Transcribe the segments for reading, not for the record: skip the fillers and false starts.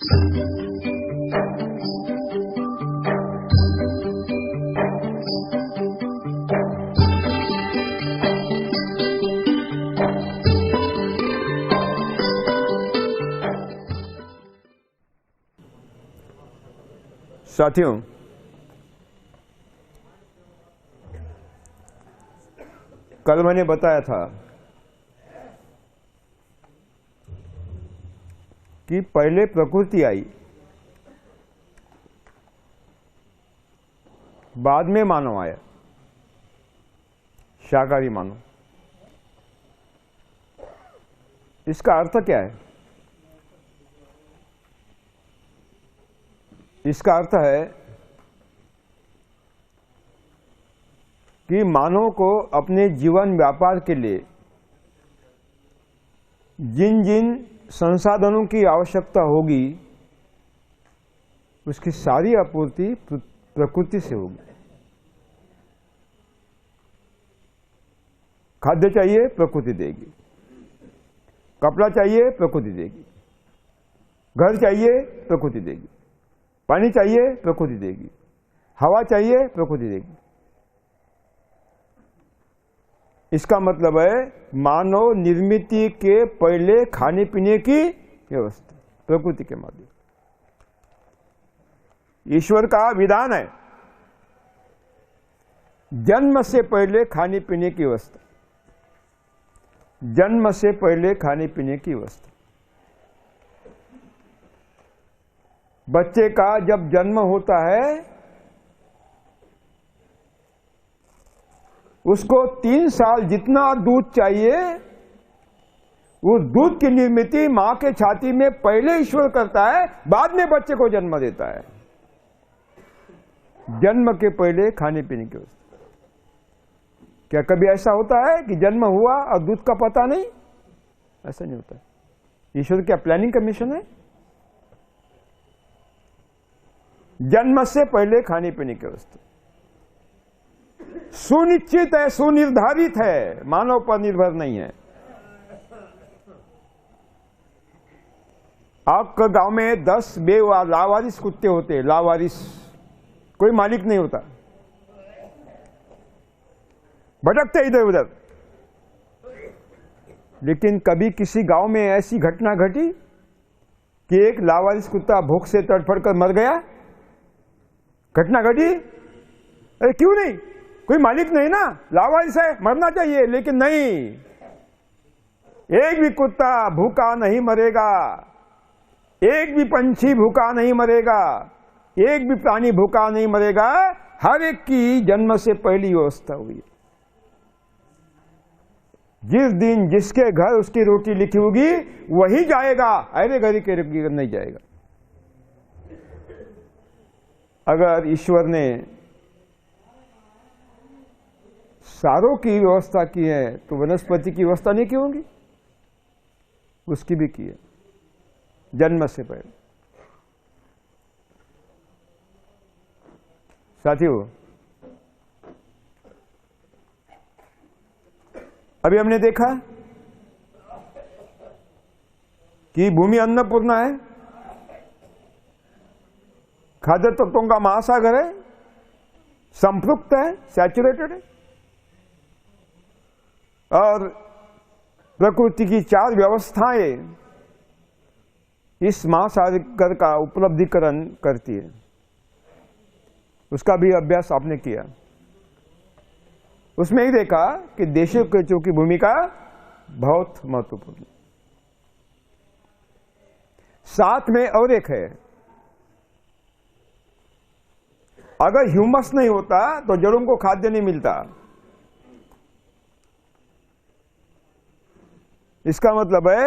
साथियों, कल मैंने बताया था कि पहले प्रकृति आई, बाद में मानव आया, शाकाहारी मानव। इसका अर्थ क्या है? इसका अर्थ है कि मानव को अपने जीवन व्यापार के लिए जिन जिन संसाधनों की आवश्यकता होगी उसकी सारी आपूर्ति प्रकृति से होगी। खाद्य चाहिए, प्रकृति देगी। कपड़ा चाहिए, प्रकृति देगी। घर चाहिए, प्रकृति देगी। पानी चाहिए, प्रकृति देगी। हवा चाहिए, प्रकृति देगी। इसका मतलब है मानव निर्मिति के पहले खाने पीने की व्यवस्था प्रकृति के माध्यम। ईश्वर का विधान है जन्म से पहले खाने पीने की व्यवस्था, जन्म से पहले खाने पीने की व्यवस्था। बच्चे का जब जन्म होता है उसको 3 साल जितना दूध चाहिए उस दूध की निर्मित मां के छाती में पहले ईश्वर करता है, बाद में बच्चे को जन्म देता है। जन्म के पहले खाने पीने की व्यवस्था। क्या कभी ऐसा होता है कि जन्म हुआ और दूध का पता नहीं? ऐसा नहीं होता है। ईश्वर क्या प्लानिंग का मिशन है? जन्म से पहले खाने पीने की व्यवस्था सुनिश्चित है, सुनिर्धारित है, मानव पर निर्भर नहीं है। आपके गांव में 10 लावारिस कुत्ते होते, लावारिस, कोई मालिक नहीं होता, भटकते इधर उधर। लेकिन कभी किसी गांव में ऐसी घटना घटी कि एक लावारिस कुत्ता भूख से तड़फड़ कर मर गया? घटना घटी? अरे क्यों नहीं? कोई मालिक नहीं ना, लावारिस है, मरना चाहिए, लेकिन नहीं। एक भी कुत्ता भूखा नहीं मरेगा, एक भी पंछी भूखा नहीं मरेगा, एक भी प्राणी भूखा नहीं मरेगा। हर एक की जन्म से पहली व्यवस्था हुई। जिस दिन जिसके घर उसकी रोटी लिखी होगी वही जाएगा, अरे घर के नहीं जाएगा। अगर ईश्वर ने सारों की व्यवस्था की है तो वनस्पति की व्यवस्था नहीं की होगी? उसकी भी की है जन्म से पहले। साथियों, अभी हमने देखा कि भूमि अन्नपूर्णा है, खाद्य तत्वों का महासागर है, संपृक्त है, सैचुरेटेड है, और प्रकृति की 4 व्यवस्थाएं इस महासागर का उपलब्धिकरण करती है। उसका भी अभ्यास आपने किया। उसमें ही देखा कि देशों की भूमिका बहुत महत्वपूर्ण। साथ में और एक है, अगर ह्यूमस नहीं होता तो जड़ों को खाद्य नहीं मिलता। इसका मतलब है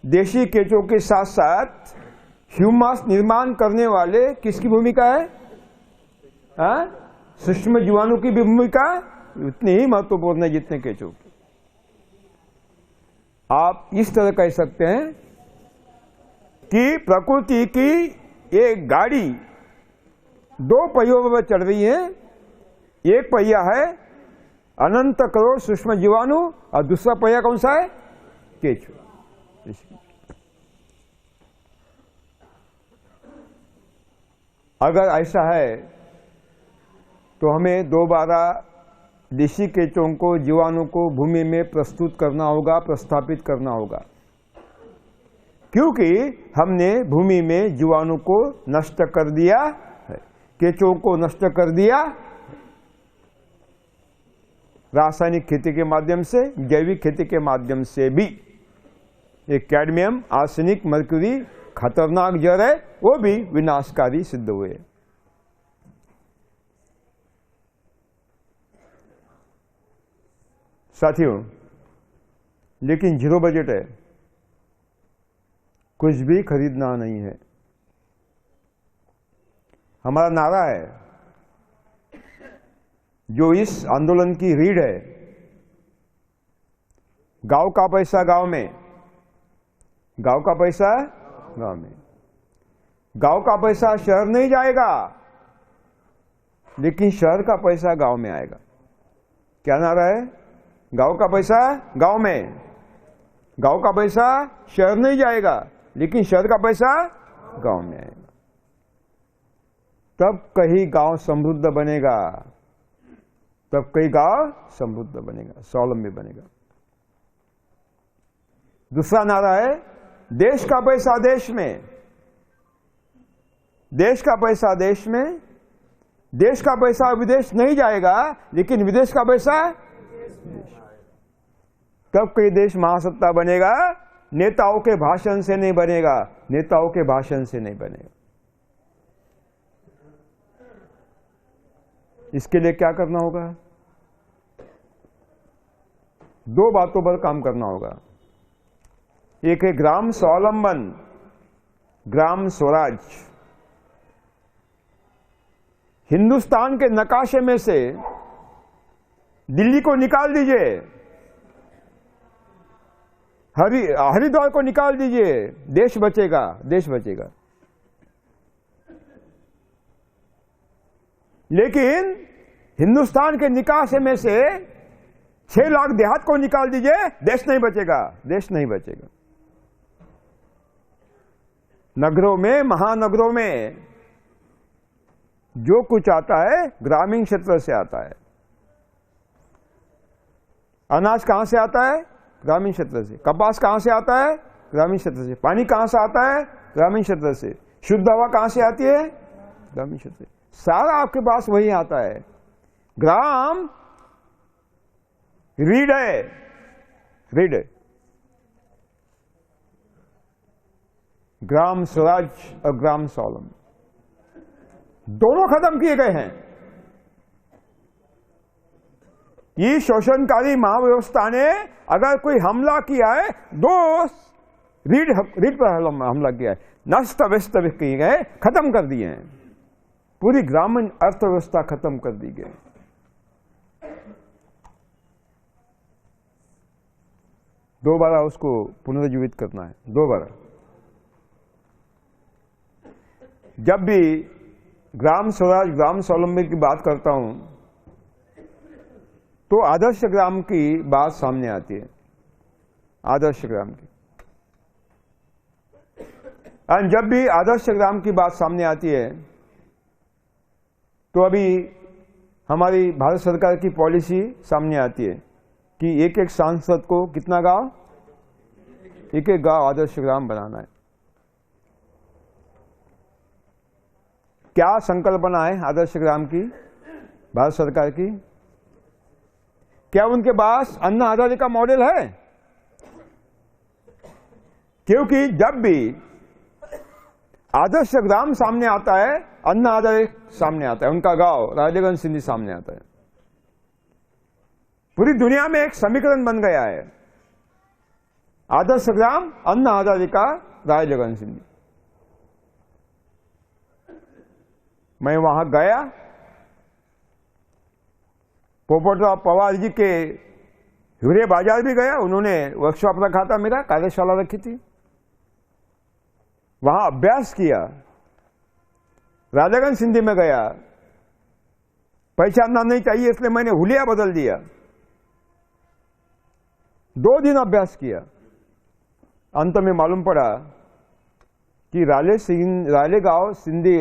देशी केंचुओं के साथ साथ ह्यूमस निर्माण करने वाले किसकी भूमिका है? सूक्ष्म जीवाणु की भी भूमिका उतनी ही महत्वपूर्ण है जितने केंचुओं की। आप इस तरह कह सकते हैं कि प्रकृति की एक गाड़ी 2 पहियों पर चल रही है। एक पहिया है अनंत करोड़ सूक्ष्म जीवाणु और दूसरा पहिया कौन सा है? केंचुआ। अगर ऐसा है तो हमें दोबारा देशी केंचुओं को, जीवाणु को भूमि में प्रस्तुत करना होगा, प्रस्थापित करना होगा, क्योंकि हमने भूमि में जीवाणु को नष्ट कर दिया है, केंचुओं को नष्ट कर दिया रासायनिक खेती के माध्यम से, जैविक खेती के माध्यम से भी। ये कैडमियम, आर्सेनिक, मरकरी खतरनाक जहर है, वो भी विनाशकारी सिद्ध हुए। साथियों, लेकिन जीरो बजट है, कुछ भी खरीदना नहीं है। हमारा नारा है, जो इस आंदोलन की रीढ़ है, गांव का पैसा गांव में, गांव का पैसा गांव में। गांव का पैसा शहर नहीं जाएगा, लेकिन शहर का पैसा गांव में आएगा। क्या नारा है? गांव का पैसा गांव में, गांव का पैसा शहर नहीं जाएगा, लेकिन शहर का पैसा गांव में आएगा। तब कहीं गांव समृद्ध बनेगा, तब कहीं गांव समृद्ध बनेगा, स्वावलंबी बनेगा। दूसरा नारा है, देश का पैसा देश में, देश का पैसा देश में, देश का पैसा विदेश नहीं जाएगा, लेकिन विदेश का पैसा देश। तब कोई देश महासत्ता बनेगा, नेताओं के भाषण से नहीं बनेगा, नेताओं के भाषण से नहीं बनेगा। इसके लिए क्या करना होगा? दो बातों पर काम करना होगा। एक है ग्राम स्वावलंबन, ग्राम स्वराज। हिंदुस्तान के नकाशे में से दिल्ली को निकाल दीजिए, हरिद्वार को निकाल दीजिए, देश बचेगा, देश बचेगा। लेकिन हिंदुस्तान के निकासे में से 6 लाख देहात को निकाल दीजिए, देश नहीं बचेगा, देश नहीं बचेगा। नगरों में, महानगरों में जो कुछ आता है ग्रामीण क्षेत्र से आता है। अनाज कहां से आता है? ग्रामीण क्षेत्र से। कपास कहां से आता है? ग्रामीण क्षेत्र से। पानी कहां से आता है? ग्रामीण क्षेत्र से। शुद्ध हवा कहां से आती है? ग्रामीण क्षेत्र से। सारा आपके पास वही आता है। ग्राम रीढ़ है, रीढ़ है। ग्राम स्वराज और ग्राम स्वावलंबन दोनों खत्म किए गए हैं। ये शोषणकारी महाव्यवस्था ने अगर कोई हमला किया है, 2 रीढ़ पर हमला किया है, नष्ट व्यस्त किए गए, खत्म कर दिए हैं। पूरी ग्रामीण अर्थव्यवस्था खत्म कर दी गई। दोबारा उसको पुनर्जीवित करना है, दोबारा। जब भी ग्राम स्वराज, ग्राम स्वावलंबन की बात करता हूं, तो आदर्श ग्राम की बात सामने आती है, आदर्श ग्राम की। और जब भी आदर्श ग्राम की बात सामने आती है, तो अभी हमारी भारत सरकार की पॉलिसी सामने आती है कि एक एक सांसद को कितना गांव, एक एक गांव आदर्श ग्राम बनाना है। क्या संकल्पना है आदर्श ग्राम की, भारत सरकार की? क्या उनके पास अन्न आधारित का मॉडल है? क्योंकि जब भी आदर्श ग्राम सामने आता है, अन्न आधारित सामने आता है, उनका गांव राजगंज सिंधी सामने आता है। पूरी दुनिया में एक समीकरण बन गया है, आदर्श ग्राम, अन्न आधारित का राजगंज सिंधी। मैं वहां गया, पोपटराव पवार जी के हिवरे बाजार भी गया, उन्होंने वर्कशॉप रखा था, मेरा कार्यशाला रखी थी, वहां अभ्यास किया। राजगंज सिंधी में गया, पहचानना नहीं चाहिए इसलिए मैंने हुलिया बदल दिया। 2 दिन अभ्यास किया, अंत में मालूम पड़ा कि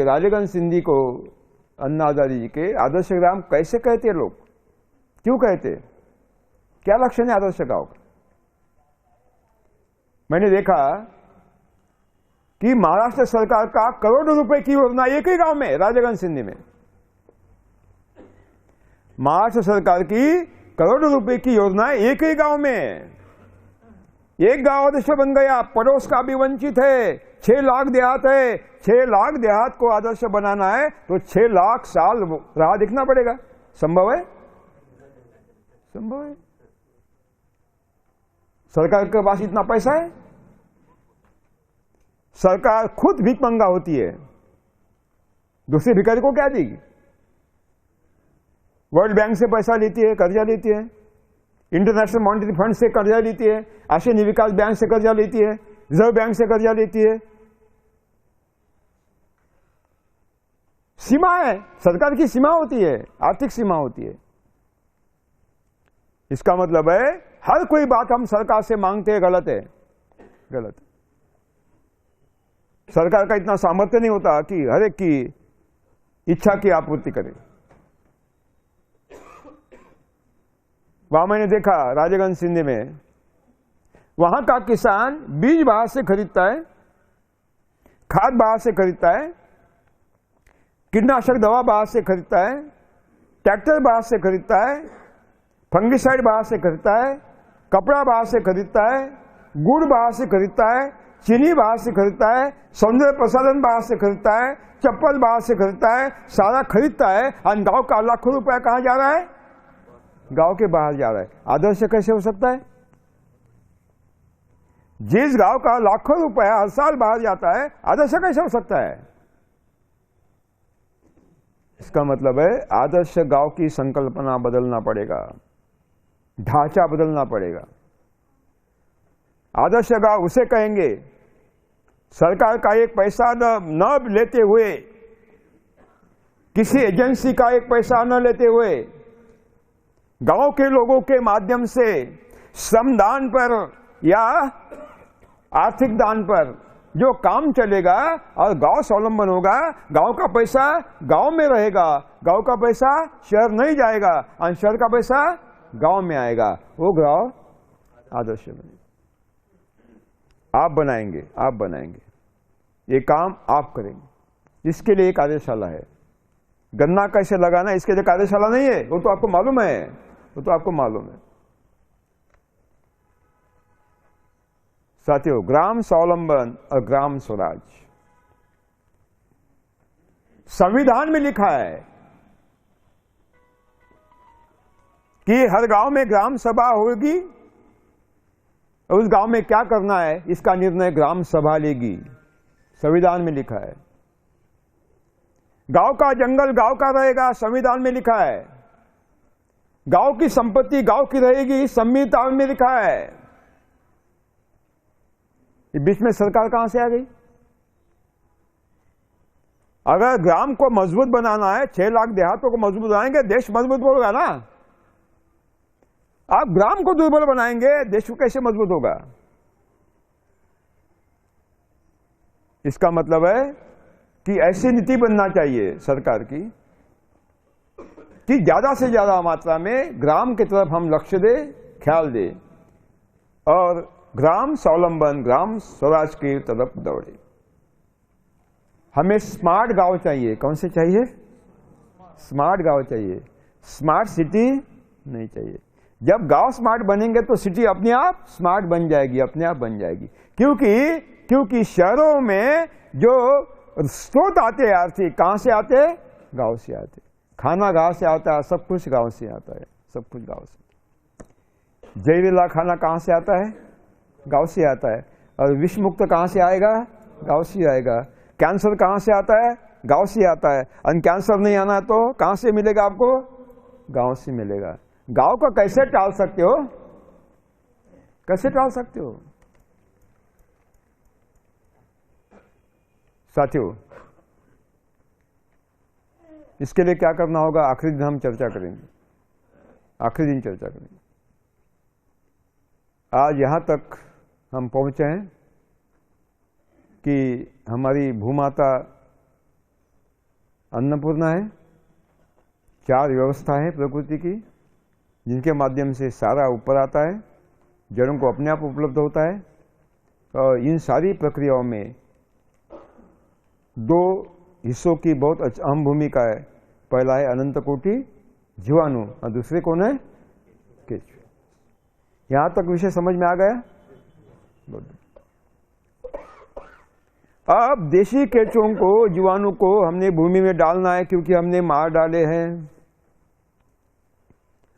रालेगंज सिंधी को अन्ना हजारे जी के आदर्श ग्राम कैसे कहते लोग, क्यों कहते, क्या लक्षण है आदर्श गांव का? मैंने देखा कि महाराष्ट्र सरकार का करोड़ों रुपए की योजना एक ही गांव में, रालेगंज सिंधी में, महाराष्ट्र सरकार की करोड़ों रुपए की योजना एक ही गांव में। एक गांव आदर्श बन गया, पड़ोस का भी वंचित है। 6 लाख देहात है, 6 लाख देहात को आदर्श बनाना है तो 6 लाख साल राह देखना पड़ेगा। संभव है? संभव है? सरकार के पास इतना पैसा है? सरकार खुद भीख मंगा होती है, दूसरे भिखारी को क्या देगी? वर्ल्ड बैंक से पैसा लेती है, कर्जा लेती है, इंटरनेशनल मॉनेटरी फंड से कर्जा लेती है, आशियाई विकास बैंक से कर्जा लेती है, रिजर्व बैंक से कर्जा लेती है। सीमा है, सरकार की सीमा होती है, आर्थिक सीमा होती है। इसका मतलब है हर कोई बात हम सरकार से मांगते हैं, गलत है, गलत है। सरकार का इतना सामर्थ्य नहीं होता कि हर एक की इच्छा की आपूर्ति करे। वहां मैंने देखा रालेगंज सिंधी में, वहां का किसान बीज बाहर से खरीदता है, खाद बाहर से खरीदता है, कीटनाशक दवा बाहर से खरीदता है, ट्रैक्टर बाहर से खरीदता है, फंगिसाइड बाहर से खरीदता है, कपड़ा बाहर से खरीदता है, गुड़ बाहर से खरीदता है, चीनी बाहर से खरीदता है, सौंदर्य प्रसाधन बाहर से खरीदता है, चप्पल बाहर से खरीदता है, सारा खरीदता है। और गांव का लाखों रुपया कहां जा रहा है? गांव के बाहर जा रहा है। आदर्श कैसे हो सकता है? जिस गांव का लाखों रुपया हर साल बाहर जाता है, आदर्श कैसे हो सकता है? इसका मतलब है आदर्श गांव की संकल्पना बदलना पड़ेगा, ढांचा बदलना पड़ेगा। आदर्श गांव उसे कहेंगे सरकार का एक पैसा न लेते हुए, किसी एजेंसी का एक पैसा न लेते हुए, गांव के लोगों के माध्यम से श्रमदान पर या आर्थिक दान पर जो काम चलेगा और गांव स्वावलंबन होगा, गांव का पैसा गांव में रहेगा, गांव का पैसा शहर नहीं जाएगा और शहर का पैसा गांव में आएगा, वो गांव आदर्श बनेगा। आप बनाएंगे, आप बनाएंगे, ये काम आप करेंगे। इसके लिए एक कार्यशाला है। गन्ना कैसे लगाना, इसके लिए कार्यशाला नहीं है, वो तो आपको मालूम है, वो तो आपको मालूम है। साथियों, ग्राम स्वावलंबन और ग्राम स्वराज संविधान में लिखा है कि हर गांव में ग्राम सभा होगी, उस गांव में क्या करना है इसका निर्णय ग्राम सभा लेगी। संविधान में लिखा है। गांव का जंगल गांव का रहेगा, संविधान में लिखा है। गांव की संपत्ति गांव की रहेगी, संविधान में लिखा है। ये बीच में सरकार कहां से आ गई? अगर ग्राम को मजबूत बनाना है, 6 लाख देहातों को मजबूत बनाएंगे, देश मजबूत होगा ना। आप ग्राम को दुर्बल बनाएंगे, देश को कैसे मजबूत होगा? इसका मतलब है कि ऐसी नीति बनना चाहिए सरकार की कि ज्यादा से ज्यादा मात्रा में ग्राम की तरफ हम लक्ष्य दे, ख्याल दे और ग्राम स्वावलंबन, ग्राम स्वराज की तरफ दौड़े। हमें स्मार्ट गांव चाहिए। कौन से चाहिए? स्मार्ट गांव चाहिए, स्मार्ट सिटी नहीं चाहिए। जब गांव स्मार्ट बनेंगे तो सिटी अपने आप स्मार्ट बन जाएगी, अपने आप बन जाएगी। क्योंकि शहरों में जो स्रोत आते हैं आर्थिक, कहां से आते हैं? गांव से आते। खाना गांव से आता है, सब कुछ गांव से आता है, सब कुछ गांव से। जहरीला खाना कहां से आता है? गांव से आता है। और विष मुक्त कहां से आएगा? गांव से आएगा। कैंसर कहां से आता है? गांव से आता है। और कैंसर नहीं आना तो कहां से मिलेगा आपको? गांव से मिलेगा। गांव को कैसे टाल सकते हो? कैसे टाल सकते हो? साथियों, इसके लिए क्या करना होगा आखिरी दिन हम चर्चा करेंगे, आखिरी दिन चर्चा करेंगे। आज यहां तक हम पहुंचे हैं। कि हमारी भूमाता अन्नपूर्णा है। 4 व्यवस्था है प्रकृति की, जिनके माध्यम से सारा ऊपर आता है, जड़ों को अपने आप उपलब्ध होता है। और इन सारी प्रक्रियाओं में 2 हिस्सों की बहुत अहम भूमिका है। पहला है अनंत कोटि जीवाणु और दूसरे कौन है? केचु। यहां तक विषय समझ में आ गया? अब देशी केचुओं को, जीवाणु को हमने भूमि में डालना है, क्योंकि हमने मार डाले हैं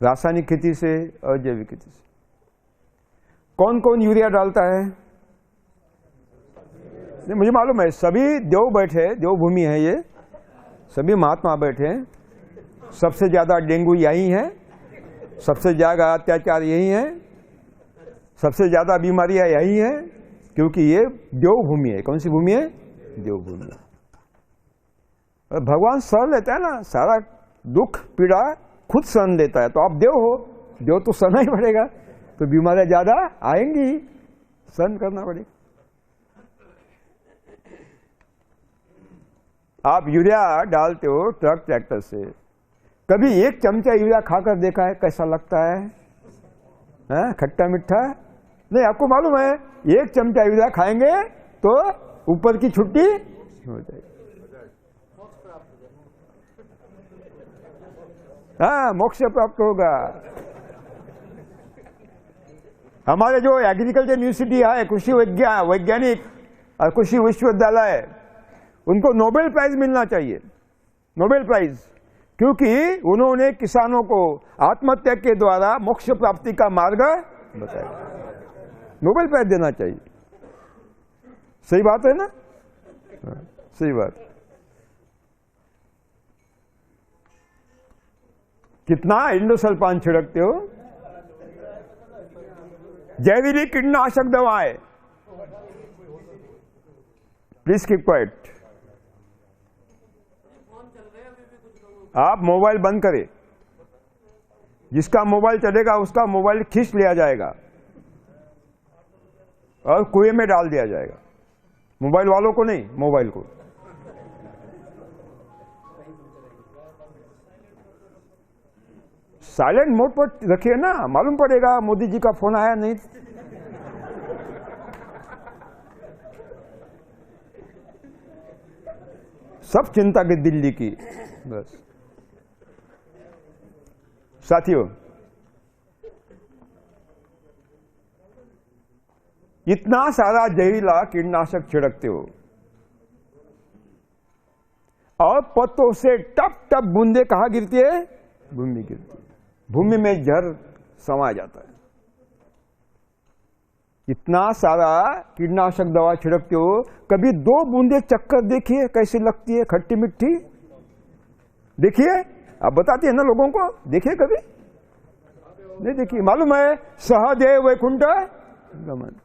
रासायनिक खेती से और जैविक खेती से। कौन कौन यूरिया डालता है? नहीं, मुझे मालूम है सभी देव बैठे, देव भूमि है ये, सभी महात्मा बैठे हैं। सबसे ज्यादा डेंगू यही है, सबसे ज्यादा अत्याचार यही है, सबसे ज्यादा बीमारियां यही है, क्योंकि ये देव भूमि है। कौन सी भूमि है? देव भूमि। और भगवान सहन लेता है ना, सारा दुख पीड़ा खुद सहन लेता है। तो आप देव हो, देव तो सहना ही पड़ेगा, तो बीमारियां ज्यादा आएंगी, सहन करना पड़ेगा। आप यूरिया डालते हो ट्रक ट्रैक्टर से, कभी 1 चमचा यूरिया खाकर देखा है कैसा लगता है? खट्टा मीठा नहीं। आपको मालूम है 1 चमचा यूरिया खाएंगे तो ऊपर की छुट्टी हो जाएगी। मोक्ष प्राप्त होगा। हमारे जो एग्रीकल्चर यूनिवर्सिटी है, कृषि वैज्ञानिक और कृषि विश्वविद्यालय, उनको नोबेल प्राइज मिलना चाहिए, नोबेल प्राइज, क्योंकि उन्होंने किसानों को आत्महत्या के द्वारा मोक्ष प्राप्ति का मार्ग बताया। नोबेल प्राइज देना चाहिए। सही बात है ना? सही बात। कितना इंडोसल्फान छिड़कते हो? जहरीली कीटनाशक दवाएं। Please keep quiet. आप मोबाइल बंद करें, जिसका मोबाइल चलेगा उसका मोबाइल खींच लिया जाएगा और कुएं में डाल दिया जाएगा। मोबाइल वालों को नहीं, मोबाइल को। साइलेंट मोड पर रखिए ना, मालूम पड़ेगा मोदी जी का फोन आया नहीं। सब चिंता की दिल्ली की बस। साथियों, इतना सारा जहरीला कीटनाशक छिड़कते हो और पत्तों से टप टप बूंदे कहां गिरती है? भूमि गिरती है। भूमि में जहर समा जाता है। इतना सारा कीटनाशक दवा छिड़कते हो, कभी 2 बूंदे चक्कर देखिए कैसी लगती है, खट्टी मिट्टी। देखिए, आप बताते हैं ना लोगों को, देखिए कभी नहीं देखिए। मालूम है सहदेव वैकुंठ गमन,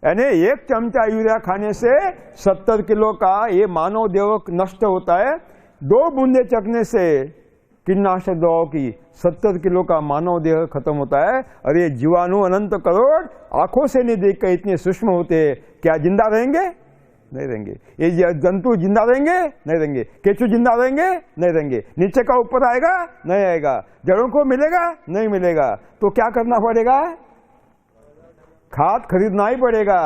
यानी 1 चमचा यूरिया खाने से 70 किलो का ये मानव देह नष्ट होता है। 2 बूंदे चखने से कीटनाशक दवाओं की 70 किलो का मानव देह खत्म होता है। और ये जीवाणु अनंत करोड़ आंखों से नहीं देखकर इतने सूक्ष्म होते हैं, क्या जिंदा रहेंगे? नहीं रहेंगे। ये जंतु जिंदा रहेंगे? नहीं रहेंगे। केचु जिंदा रहेंगे? नहीं रहेंगे। नीचे का ऊपर आएगा? नहीं आएगा। जड़ों को मिलेगा? नहीं मिलेगा। तो क्या करना पड़ेगा? खाद खरीदना ही पड़ेगा,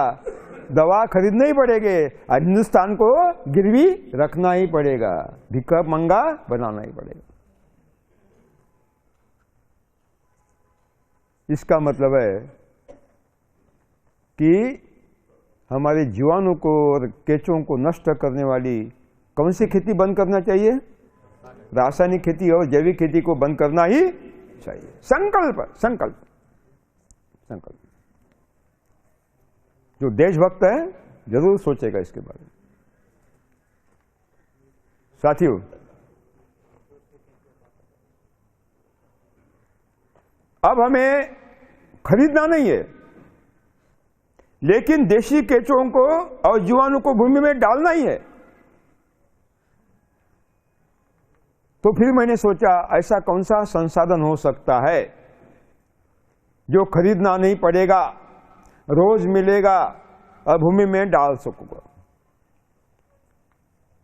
दवा खरीदना ही पड़ेगी, हिंदुस्तान को गिरवी रखना ही पड़ेगा, भिक्खा मंगा बनाना ही पड़ेगा। इसका मतलब है कि हमारे जीवाणु को और केंचुओं को नष्ट करने वाली कौन सी खेती बंद करना चाहिए? रासायनिक खेती और जैविक खेती को बंद करना ही चाहिए। संकल्प संकल्प संकल्प। जो देशभक्त है जरूर सोचेगा इसके बारे में। साथियों, अब हमें खरीदना नहीं है, लेकिन देशी केंचुओं को और जीवाणु को भूमि में डालना ही है। तो फिर मैंने सोचा ऐसा कौन सा संसाधन हो सकता है जो खरीदना नहीं पड़ेगा, रोज मिलेगा और भूमि में डाल सकूंगा।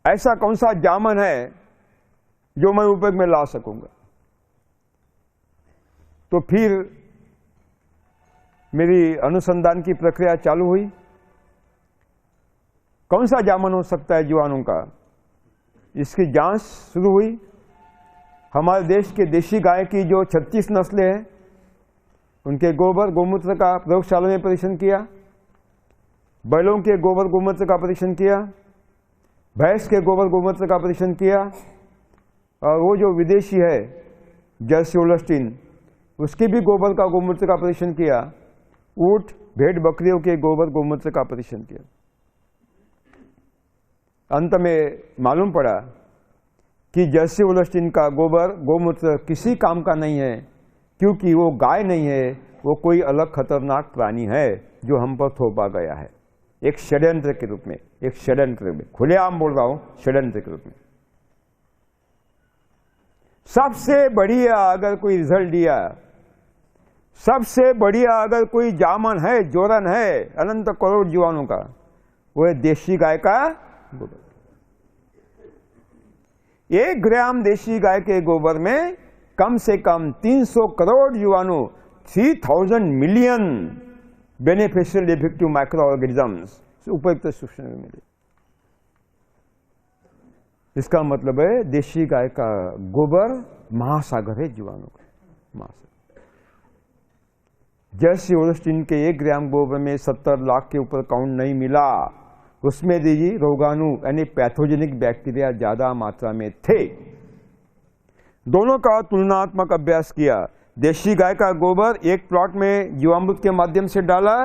ऐसा कौन सा जामन है जो मैं उपयोग में ला सकूंगा? तो फिर मेरी अनुसंधान की प्रक्रिया चालू हुई। कौन सा जामन हो सकता है जीवाणु का? इसकी जांच शुरू हुई। हमारे देश के देशी गाय की जो 36 नस्लें हैं, उनके गोबर गोमूत्र का प्रयोगशाला में परीक्षण किया, बैलों के गोबर गोमूत्र का परीक्षण किया, भैंस के गोबर गोमूत्र का परीक्षण किया, और वो जो विदेशी है जर्सी होल्स्टीन, उसके भी गोबर का गोमूत्र का परीक्षण किया, ऊंट भेड़ बकरियों के गोबर गोमूत्र का परीक्षण किया। अंत में मालूम पड़ा कि जर्सी होल्स्टीन का गोबर गोमूत्र किसी काम का नहीं है, क्योंकि वो गाय नहीं है, वो कोई अलग खतरनाक प्राणी है जो हम पर थोपा गया है, एक षड्यंत्र के रूप में, एक षड्यंत्र में, खुलेआम बोल रहा हूं, षड्यंत्र के रूप में। सबसे बढ़िया अगर कोई रिजल्ट दिया, सबसे बढ़िया अगर कोई जामन है, जोरन है अनंत करोड़ जीवाणु का, वो है देशी गाय का गोबर। 1 ग्राम देशी गाय के गोबर में कम से कम 300 करोड़ जीवाणु, 3000 million beneficial effective micro organisms उपयुक्त सूक्ष्म मिले। इसका मतलब है देशी गाय का गोबर महासागर है जीवाणु का, महासागर। जर्सी होल्स्टीन के 1 ग्राम गोबर में 70 लाख के ऊपर काउंट नहीं मिला। उसमें दीजिए रोगाणु यानी पैथोजेनिक बैक्टीरिया ज्यादा मात्रा में थे। दोनों का तुलनात्मक अभ्यास किया। देशी गाय का गोबर एक प्लॉट में जीवामृत के माध्यम से डाला,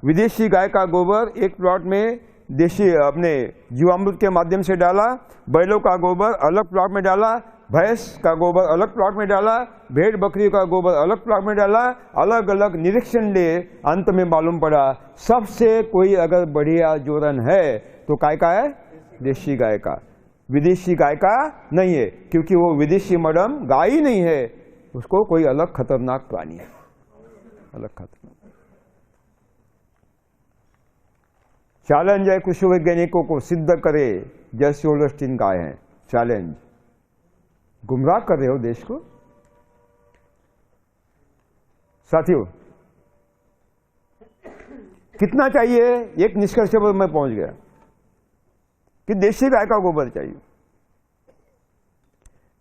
विदेशी गाय का गोबर एक प्लॉट में देशी अपने जीवामृत के माध्यम से डाला, बैलों का गोबर अलग प्लॉट में डाला, भैंस का गोबर अलग प्लॉट में डाला, भेड़ बकरी का गोबर अलग प्लॉट में डाला, अलग अलग निरीक्षण लिए। अंत में मालूम पड़ा सबसे कोई अगर बढ़िया जोरन है तो काय का है? देशी गाय का, विदेशी गाय का नहीं है, क्योंकि वो विदेशी मडम गाय ही नहीं है, उसको कोई अलग खतरनाक प्राणी है, अलग खतरनाक। चैलेंज है कृषि वैज्ञानिकों को, सिद्ध करे जर्सी होल्स्टीन गाय है। चैलेंज। गुमराह कर रहे हो देश को साथियों। कितना चाहिए? एक निष्कर्ष पर मैं पहुंच गया कि देशी गाय का गोबर चाहिए,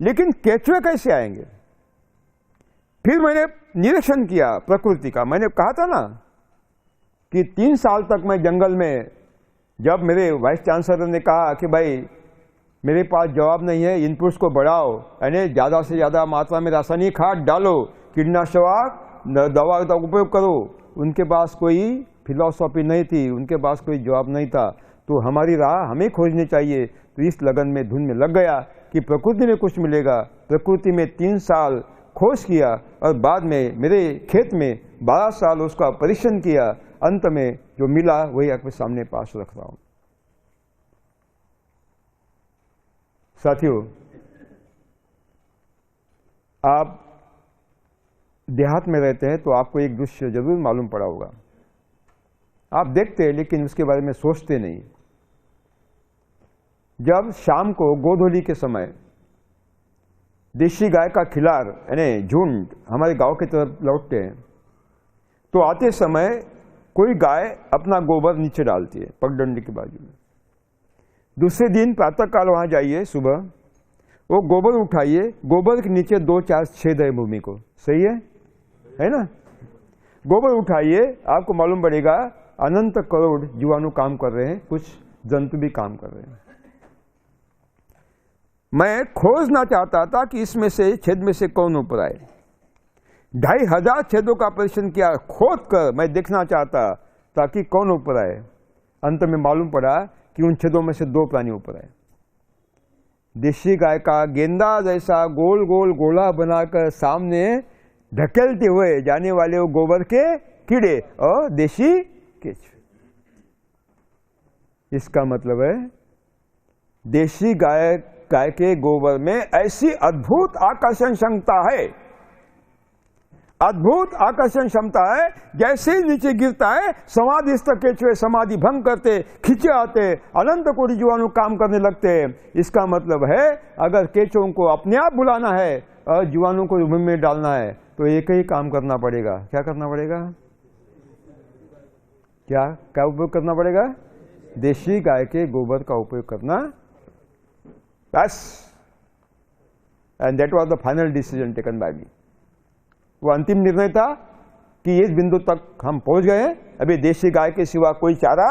लेकिन केचुए कैसे आएंगे? फिर मैंने निरीक्षण किया प्रकृति का। मैंने कहा था ना कि 3 साल तक मैं जंगल में, जब मेरे वाइस चांसलर ने कहा कि भाई मेरे पास जवाब नहीं है, इनपुट्स को बढ़ाओ, यानी ज़्यादा से ज़्यादा मात्रा में रासायनिक खाद डालो, कीटनाशक दवा का उपयोग करो, उनके पास कोई फिलॉसफी नहीं थी, उनके पास कोई जवाब नहीं था। तो हमारी राह हमें खोजनी चाहिए। तो इस लगन में धुन में लग गया कि प्रकृति में कुछ मिलेगा। प्रकृति में 3 साल खोज किया और बाद में मेरे खेत में 12 साल उसका परीक्षण किया। अंत में जो मिला वही आपके सामने पास रख रहा हूं। साथियों, आप देहात में रहते हैं तो आपको एक दृश्य जरूर मालूम पड़ा होगा। आप देखते हैं लेकिन उसके बारे में सोचते नहीं। जब शाम को गोधूली के समय देशी गाय का खिलार यानी झुंड हमारे गांव की तरफ लौटते हैं, तो आते समय कोई गाय अपना गोबर नीचे डालती है पगडंडी के बाजू में। दूसरे दिन प्रातःकाल वहां जाइए, सुबह वो गोबर उठाइए, गोबर के नीचे 2-4 छेद है भूमि को, सही है ना? गोबर उठाइए, आपको मालूम पड़ेगा अनंत करोड़ जीवाणु काम कर रहे हैं, कुछ जंतु भी काम कर रहे हैं। मैं खोजना चाहता था कि इसमें से छेद में से कौन ऊपर आए। 2500 छेदों का परीक्षण किया, खोद कर मैं देखना चाहता ताकि कौन ऊपर आए। अंत में मालूम पड़ा कि उन छेदों में से 2 प्राणी ऊपर आए। देशी गाय का गेंदा जैसा गोल गोल गोला बनाकर सामने ढकेलते हुए जाने वाले वो गोबर के कीड़े और देशी केचुए। इसका मतलब है देशी गाय के गोबर में ऐसी अद्भुत आकर्षण क्षमता है, अद्भुत आकर्षण क्षमता है। जैसे ही नीचे गिरता है समाधिस्थ केचुए समाधि भंग करते, खींचे आते, अनंत कोटि जीवाणु काम करने लगते हैं। इसका मतलब है अगर केचुओं को अपने आप बुलाना है और जीवाणु को मुंह में डालना है तो एक ही काम करना पड़ेगा। क्या करना पड़ेगा? क्या उपयोग करना पड़ेगा? देशी गाय के गोबर का उपयोग करना, बस। And that was the final decision taken by me. वो अंतिम निर्णय था कि इस बिंदु तक हम पहुंच गए, अभी देशी गाय के सिवा कोई चारा।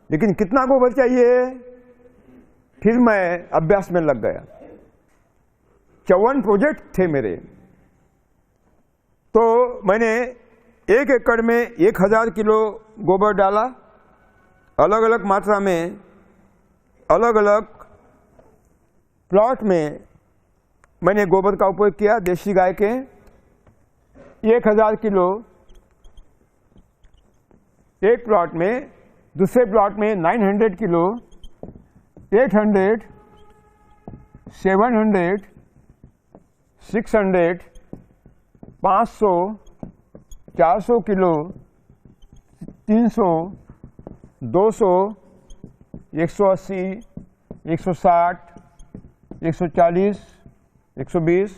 लेकिन कितना गोबर चाहिए? फिर मैं अभ्यास में लग गया। 54 प्रोजेक्ट थे मेरे, तो मैंने 1 एकड़ में 1000 किलो गोबर डाला, अलग अलग मात्रा में, अलग अलग प्लॉट में मैंने गोबर का उपयोग किया देशी गाय के। 1000 किलो एक प्लॉट में, दूसरे प्लॉट में 900 किलो, 800, 700, 600, 500, 400 किलो, 300, 200, 180, 160, 140, 120,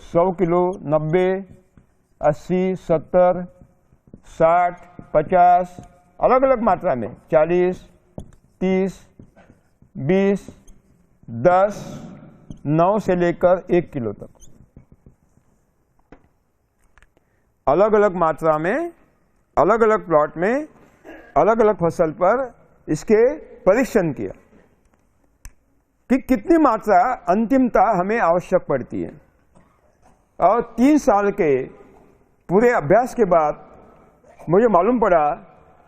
100 किलो, 90, 80, 70, 60, 50, अलग अलग मात्रा में, 40, 30, 20, 10, 9 से लेकर 1 किलो तक, अलग अलग मात्रा में, अलग अलग प्लॉट में, अलग अलग फसल पर इसके परीक्षण किया कि कितनी मात्रा अंतिमता हमें आवश्यक पड़ती है। और 3 साल के पूरे अभ्यास के बाद मुझे मालूम पड़ा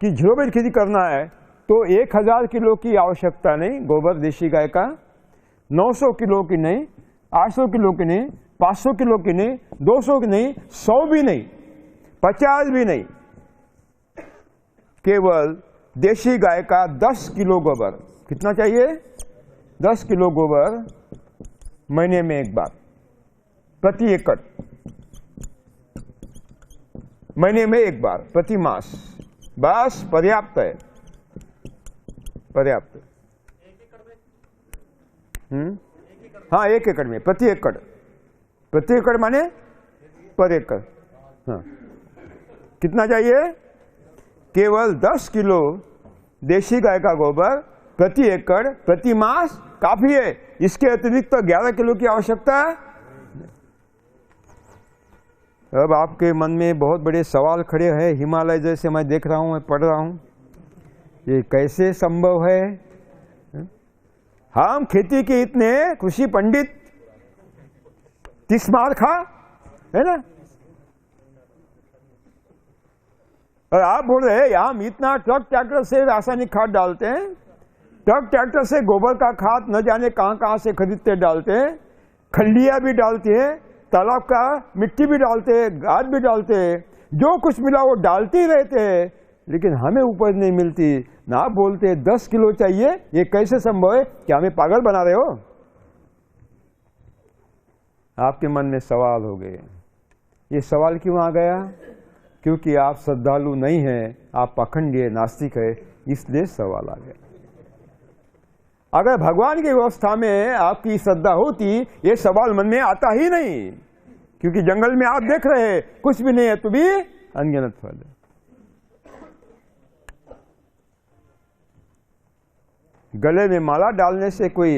कि जीरो बेड खेती करना है तो 1000 किलो की आवश्यकता नहीं गोबर देशी गाय का, 900 किलो की नहीं, 800 किलो की नहीं, 500 किलो की नहीं, 200 की नहीं, 100 भी नहीं, 50 भी नहीं, केवल देशी गाय का 10 किलो गोबर। कितना चाहिए? 10 किलो गोबर महीने में एक बार, प्रति एकड़, महीने में एक बार, प्रति मास, बस पर्याप्त है, पर्याप्त। हाँ, 1 एकड़ में, प्रति एकड़, प्रति एकड़ माने पर एकड़। हाँ, कितना चाहिए? केवल 10 किलो देशी गाय का गोबर प्रति एकड़, प्रति मास काफी है। इसके अतिरिक्त तो 11 किलो की आवश्यकता है। अब आपके मन में बहुत बड़े सवाल खड़े हैं, हिमालय जैसे मैं देख रहा हूं, मैं पढ़ रहा हूं, ये कैसे संभव है? हम खेती के इतने कृषि पंडित, 30 मार खा है ना, और आप बोल रहे हैं हम इतना ट्रक ट्रैक्टर से रासायनिक खाद डालते हैं, ट्रक ट्रैक्टर से गोबर का खाद न जाने कहां कहां से खरीदते डालते हैं, खलिया भी डालते हैं, तालाब का मिट्टी भी डालते हैं, खाद भी डालते हैं, जो कुछ मिला वो डालते ही रहते हैं, लेकिन हमें उपज नहीं मिलती। ना बोलते 10 किलो चाहिए, ये कैसे संभव है? क्या हमें पागल बना रहे हो? आपके मन में सवाल हो गए। ये सवाल क्यों आ गया? क्योंकि आप श्रद्धालु नहीं हैं, आप पाखंडी नास्तिक है, इसलिए सवाल आ गया। अगर भगवान की व्यवस्था में आपकी श्रद्धा होती, ये सवाल मन में आता ही नहीं, क्योंकि जंगल में आप देख रहे हैं कुछ भी नहीं है तो भी अनगिनत फल है। गले में माला डालने से कोई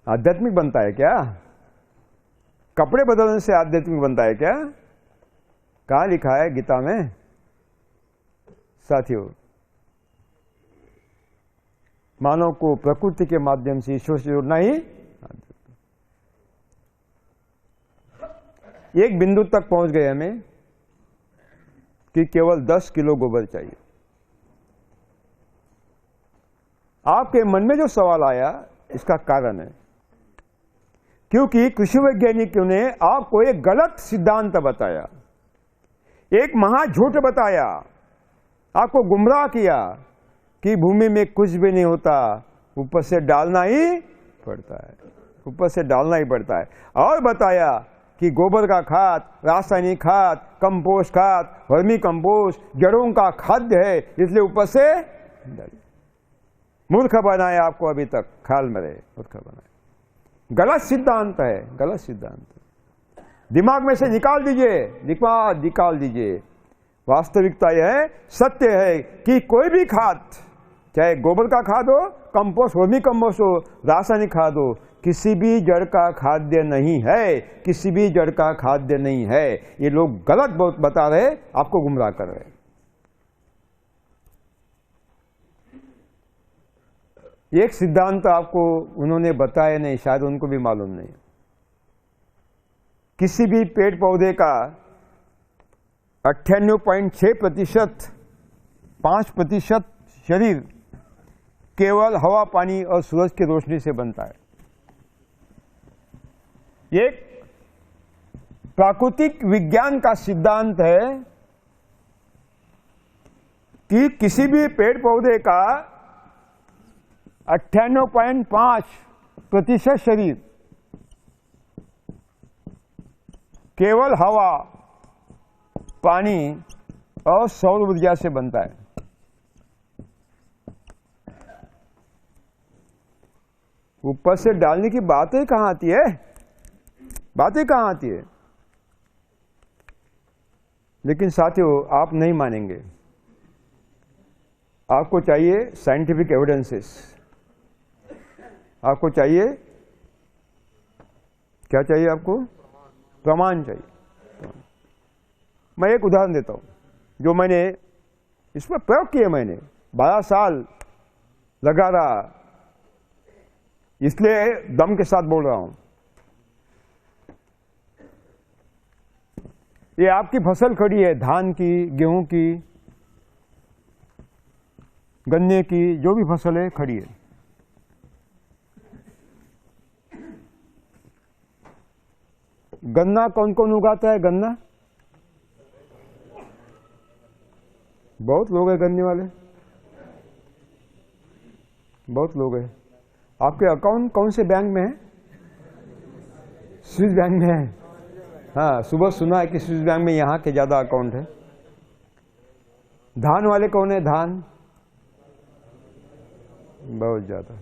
आध्यात्मिक बनता है क्या? कपड़े बदलने से आध्यात्मिक बनता है क्या? कहाँ लिखा है गीता में? साथियों, मानव को प्रकृति के माध्यम से ईश्वर से जोड़ना ही। एक बिंदु तक पहुंच गए हमें कि केवल 10 किलो गोबर चाहिए। आपके मन में जो सवाल आया, इसका कारण है क्योंकि कृषि वैज्ञानिकों ने आपको एक गलत सिद्धांत बताया, एक महा झूठ बताया, आपको गुमराह किया कि भूमि में कुछ भी नहीं होता, ऊपर से डालना ही पड़ता है, ऊपर से डालना ही पड़ता है। और बताया कि गोबर का खाद, रासायनिक खाद, कंपोस्ट खाद, वर्मी कंपोस्ट जड़ों का खाद्य है, इसलिए ऊपर से डालिए। मूर्ख बनाया आपको अभी तक, ख्याल में रहे, मूर्ख बनाया। गलत सिद्धांत है, गलत सिद्धांत। दिमाग में से निकाल दीजिए, निकाल दीजिए। वास्तविकता यह है, सत्य है कि कोई भी खाद, चाहे गोबर का खाद हो, कंपोस्ट, वर्मी कंपोस्ट हो, रासायनिक खाद हो, किसी भी जड़ का खाद्य नहीं है, किसी भी जड़ का खाद्य नहीं है। ये लोग गलत बहुत बता रहे, आपको गुमराह कर रहे। एक सिद्धांत आपको उन्होंने बताया नहीं, शायद उनको भी मालूम नहीं। किसी भी पेड़ पौधे का 98.6%, 5% शरीर केवल हवा, पानी और सूरज की रोशनी से बनता है। एक प्राकृतिक विज्ञान का सिद्धांत है कि किसी भी पेड़ पौधे का 98.5% शरीर केवल हवा, पानी और सौर ऊर्जा से बनता है। ऊपर से डालने की बातें कहां आती है, बातें कहां आती है। लेकिन साथियों, आप नहीं मानेंगे, आपको चाहिए साइंटिफिक एविडेंसेस, आपको चाहिए, क्या चाहिए आपको? प्रमाण चाहिए। मैं एक उदाहरण देता हूं, जो मैंने इस पर प्रयोग किए, मैंने 12 साल लगा रहा, इसलिए दम के साथ बोल रहा हूं। ये आपकी फसल खड़ी है, धान की, गेहूं की, गन्ने की, जो भी फसल है खड़ी है। गन्ना कौन कौन उगाता है? गन्ना बहुत लोग हैं, गन्ने वाले बहुत लोग हैं। आपके अकाउंट कौन से बैंक में है? स्विस बैंक में है। हाँ, सुबह सुना है कि स्विस बैंक में यहाँ के ज्यादा अकाउंट है। धान वाले कौन है? धान बहुत ज्यादा।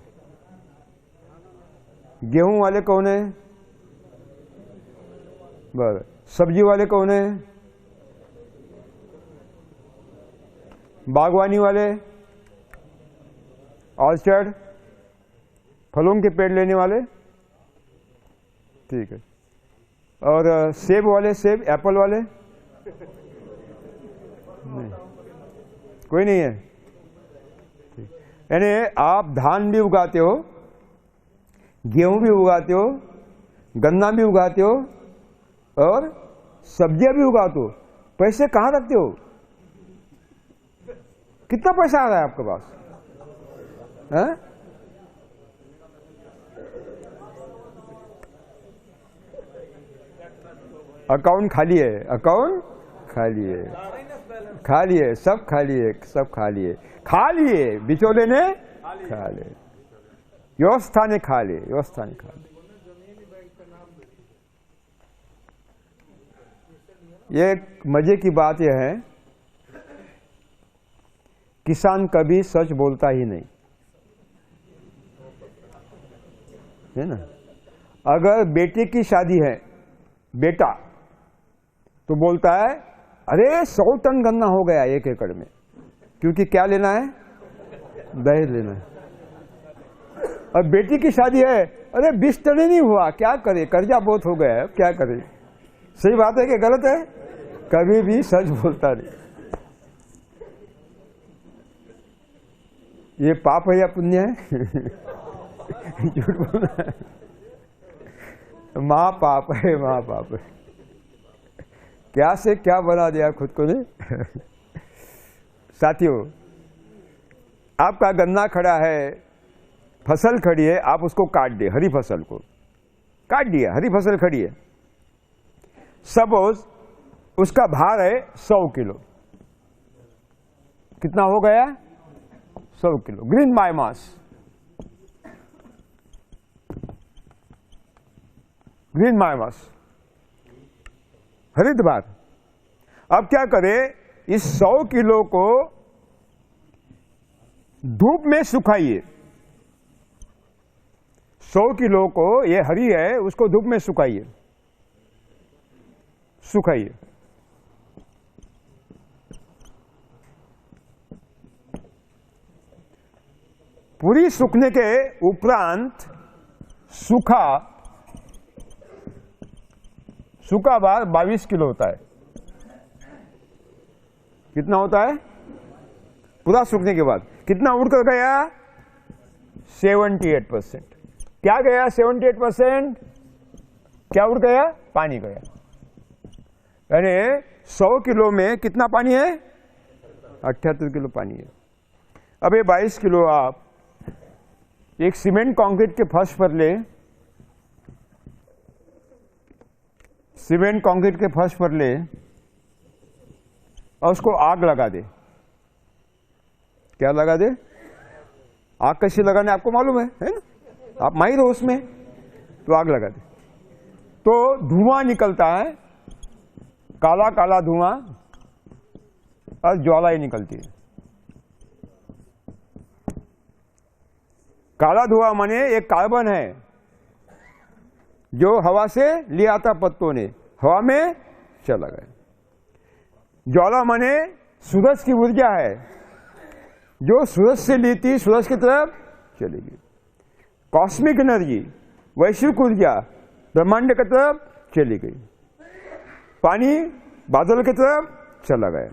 गेहूं वाले कौन है? बस। सब्जी वाले कौन है? बागवानी वाले, ऑर्चर्ड, फलों के पेड़ लेने वाले, ठीक है। और सेब वाले, सेब, एप्पल वाले नहीं, कोई नहीं है। यानी आप धान भी उगाते हो, गेहूं भी उगाते हो, गन्ना भी उगाते हो और सब्जियां भी उगाते हो। पैसे कहां रखते हो? कितना पैसा आ रहा है आपके पास? है? अकाउंट खाली है, अकाउंट खाली है, खाली है, सब खाली है, सब खाली है, खाली है। बिचौले ने खा ले, व्यवस्था ने खा ले, व्यवस्था ने खा ले। ये मजे की बात यह है, किसान कभी सच बोलता ही नहीं, है ना। अगर बेटे की शादी है, बेटा तो बोलता है अरे 100 टन गन्ना हो गया 1 एकड़ में, क्योंकि क्या लेना है? दहेज लेना है। और बेटी की शादी है, अरे 20 टन ही नहीं हुआ, क्या करे, कर्जा बहुत हो गया है, क्या करे। सही बात है कि गलत है? कभी भी सच बोलता नहीं। ये पाप है या पुण्य है? झूठ बोलना है, महापाप है, महापाप है। क्या से क्या बना दिया खुद को ने। साथियों, आपका गन्ना खड़ा है, फसल खड़ी है, आप उसको काट दिए, हरी फसल को काट दिया, हरी फसल खड़ी है। सपोज उसका भार है 100 किलो, कितना हो गया? 100 kilo green biomass. Green biomass, हरितवार। अब क्या करें, इस 100 किलो को धूप में सुखाइए। 100 किलो को, ये हरी है, उसको धूप में सुखाइए, सुखाइए। पूरी सूखने के उपरांत सूखा भार 22 किलो होता है। कितना होता है? पूरा सूखने के बाद कितना उड़ कर गया? 78%। क्या गया? 78%। क्या उड़ गया? पानी गया। यानी 100 किलो में कितना पानी है? 78 किलो पानी है। अब ये 22 किलो आप एक सीमेंट कंक्रीट के फर्श पर ले, सीमेंट कंक्रीट के फर्श पर ले और उसको आग लगा दे। क्या लगा दे? आग कैसे लगाने आपको मालूम है ना? आप माहिर हो उसमें। तो आग लगा दे तो धुआं निकलता है, काला काला धुआं, और ज्वाला ही निकलती है। काला धुआं माने एक कार्बन है जो हवा से लिया था पत्तों ने, हवा में चला गया। ज्वाला माने सूरज की ऊर्जा है जो सूरज से ली थी, सूरज की तरफ चलेगी। कॉस्मिक एनर्जी, वैश्विक ऊर्जा ब्रह्मांड की तरफ चली गई। पानी बादल की तरफ चला गया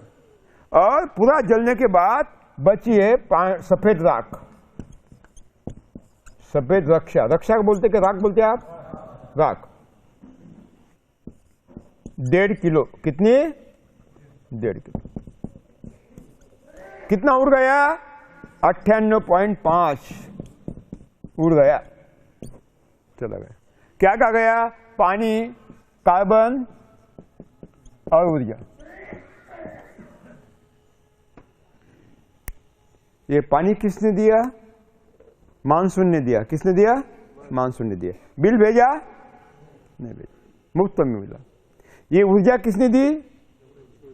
और पूरा जलने के बाद बची है सफेद राख। सफेद रक्षा, रक्षा बोलते कि राख बोलते आप? राख। 1.5 किलो। कितनी? 1.5 किलो। कितना उड़ गया? 98.5 उड़ गया, चला गया। क्या क्या गया? पानी, कार्बन और ऊर्जा। ये पानी किसने दिया? मानसून ने दिया। किसने दिया? मानसून ने दिया। बिल भेजा? नहीं भेजा, मुफ्त में मिला। ये ऊर्जा किसने दी?